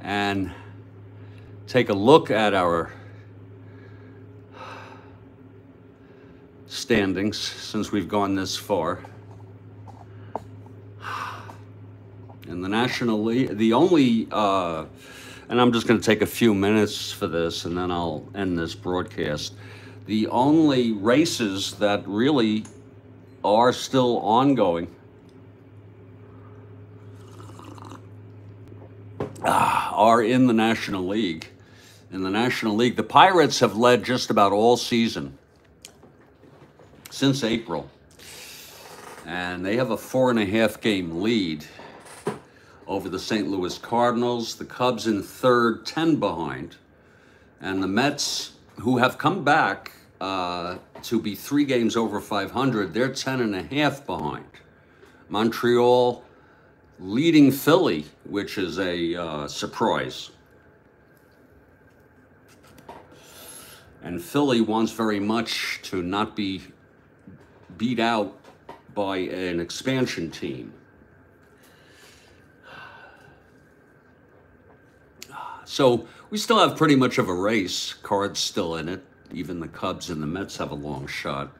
and take a look at our standings since we've gone this far. In the National League, the only and I'm just going to take a few minutes for this, and then I'll end this broadcast. The only races that really are still ongoing are in the National League. In the National League, the Pirates have led just about all season, since April. And they have a 4.5 game lead over the St. Louis Cardinals. The Cubs in third, 10 behind. And the Mets, who have come back to be 3 games over 500, they're 10.5 behind. Montreal leading Philly, which is a surprise. And Philly wants very much to not be beat out by an expansion team. So we still have pretty much of a race. Cards still in it. Even the Cubs and the Mets have a long shot.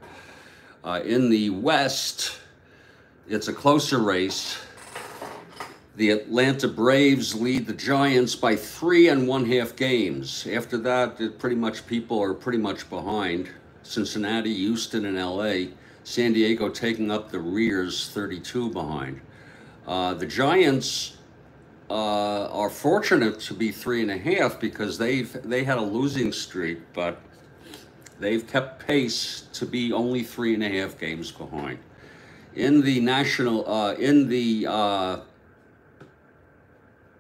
In the West, it's a closer race. The Atlanta Braves lead the Giants by 3.5 games. After that, people are pretty much behind. Cincinnati, Houston, and LA. San Diego taking up the rears, 32 behind. The Giants are fortunate to be 3.5 because they had a losing streak, but they've kept pace to be only 3.5 games behind. In the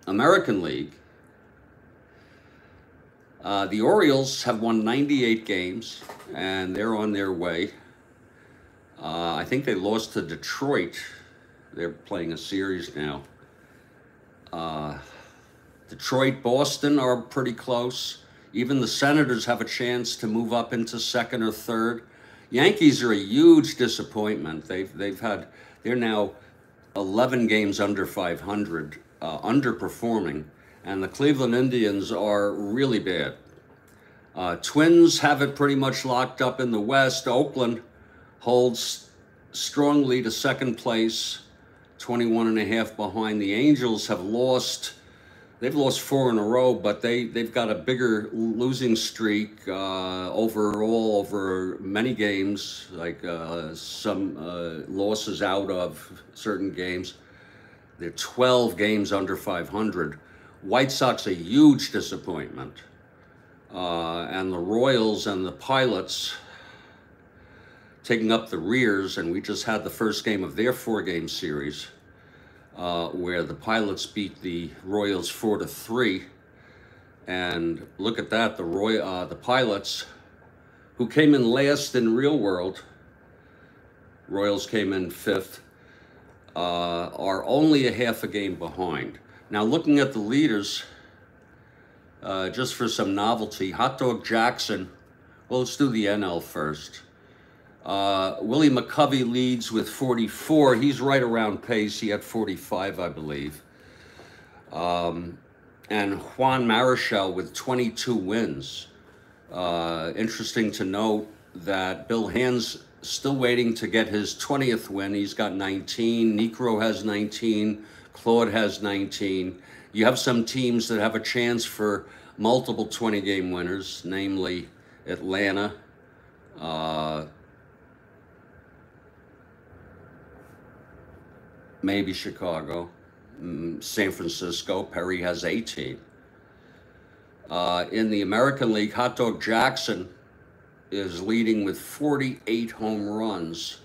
American League, the Orioles have won 98 games, and they're on their way. I think they lost to Detroit. They're playing a series now. Detroit, Boston are pretty close. Even the Senators have a chance to move up into second or third. Yankees are a huge disappointment. They're now 11 games under 500, underperforming, and the Cleveland Indians are really bad. Twins have it pretty much locked up in the West. Oakland holds strongly to second place, 21.5 behind. The Angels have lost. They've lost 4 in a row, but they've got a bigger losing streak overall over many games, like some losses out of certain games. They're 12 games under 500. White Sox a huge disappointment. And the Royals and the Pilots taking up the rears, and we just had the first game of their 4-game series, where the Pilots beat the Royals 4-3. And look at that, the Pilots, who came in last in real world, Royals came in 5th, are only a half a game behind. Now looking at the leaders, just for some novelty, Hot Dog Jackson, well, let's do the NL first. Willie McCovey leads with 44. He's right around pace. He had 45, I believe. And Juan Marichal with 22 wins. Interesting to note that Bill Hand's still waiting to get his 20th win. He's got 19. Necro has 19. Claude has 19. You have some teams that have a chance for multiple 20-game winners, namely Atlanta, maybe Chicago, San Francisco. Perry has 18. In the American League, Hot Dog Jackson is leading with 48 home runs.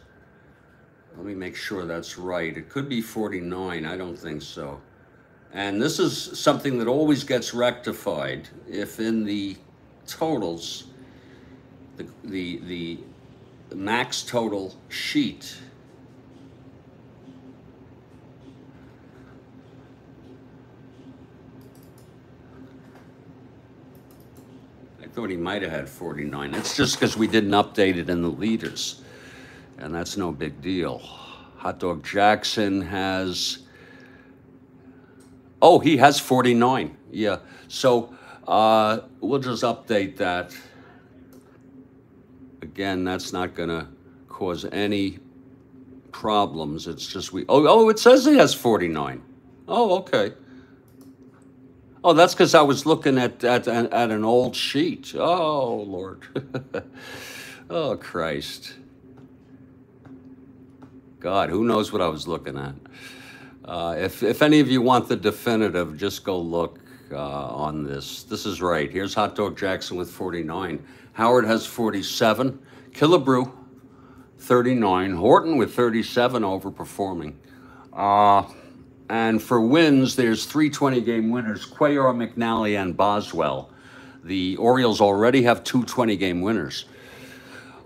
Let me make sure that's right. It could be 49. I don't think so. And this is something that always gets rectified if in the totals, the max total sheet, I thought he might have had 49. It's just because we didn't update it in the leaders, and that's no big deal. Hot Dog Jackson has, oh, he has 49. Yeah, so we'll just update that. Again, that's not going to cause any problems. It's just it says he has 49. Oh, okay. Oh, that's because I was looking at an old sheet. Oh, Lord. Oh, Christ. God, who knows what I was looking at? If any of you want the definitive, just go look on this. This is right. Here's Hot Dog Jackson with 49. Howard has 47. Killebrew, 39. Horton with 37, overperforming. And for wins, there's 3 20-game winners, Cuellar, McNally, and Boswell. The Orioles already have 2 20-game winners.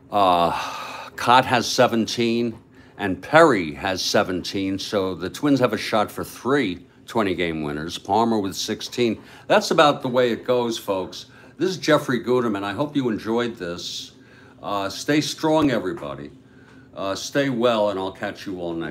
Cott has 17, and Perry has 17, so the Twins have a shot for 3 20-game winners. Palmer with 16. That's about the way it goes, folks. This is Jeffrey Guterman. I hope you enjoyed this. Stay strong, everybody. Stay well, and I'll catch you all next.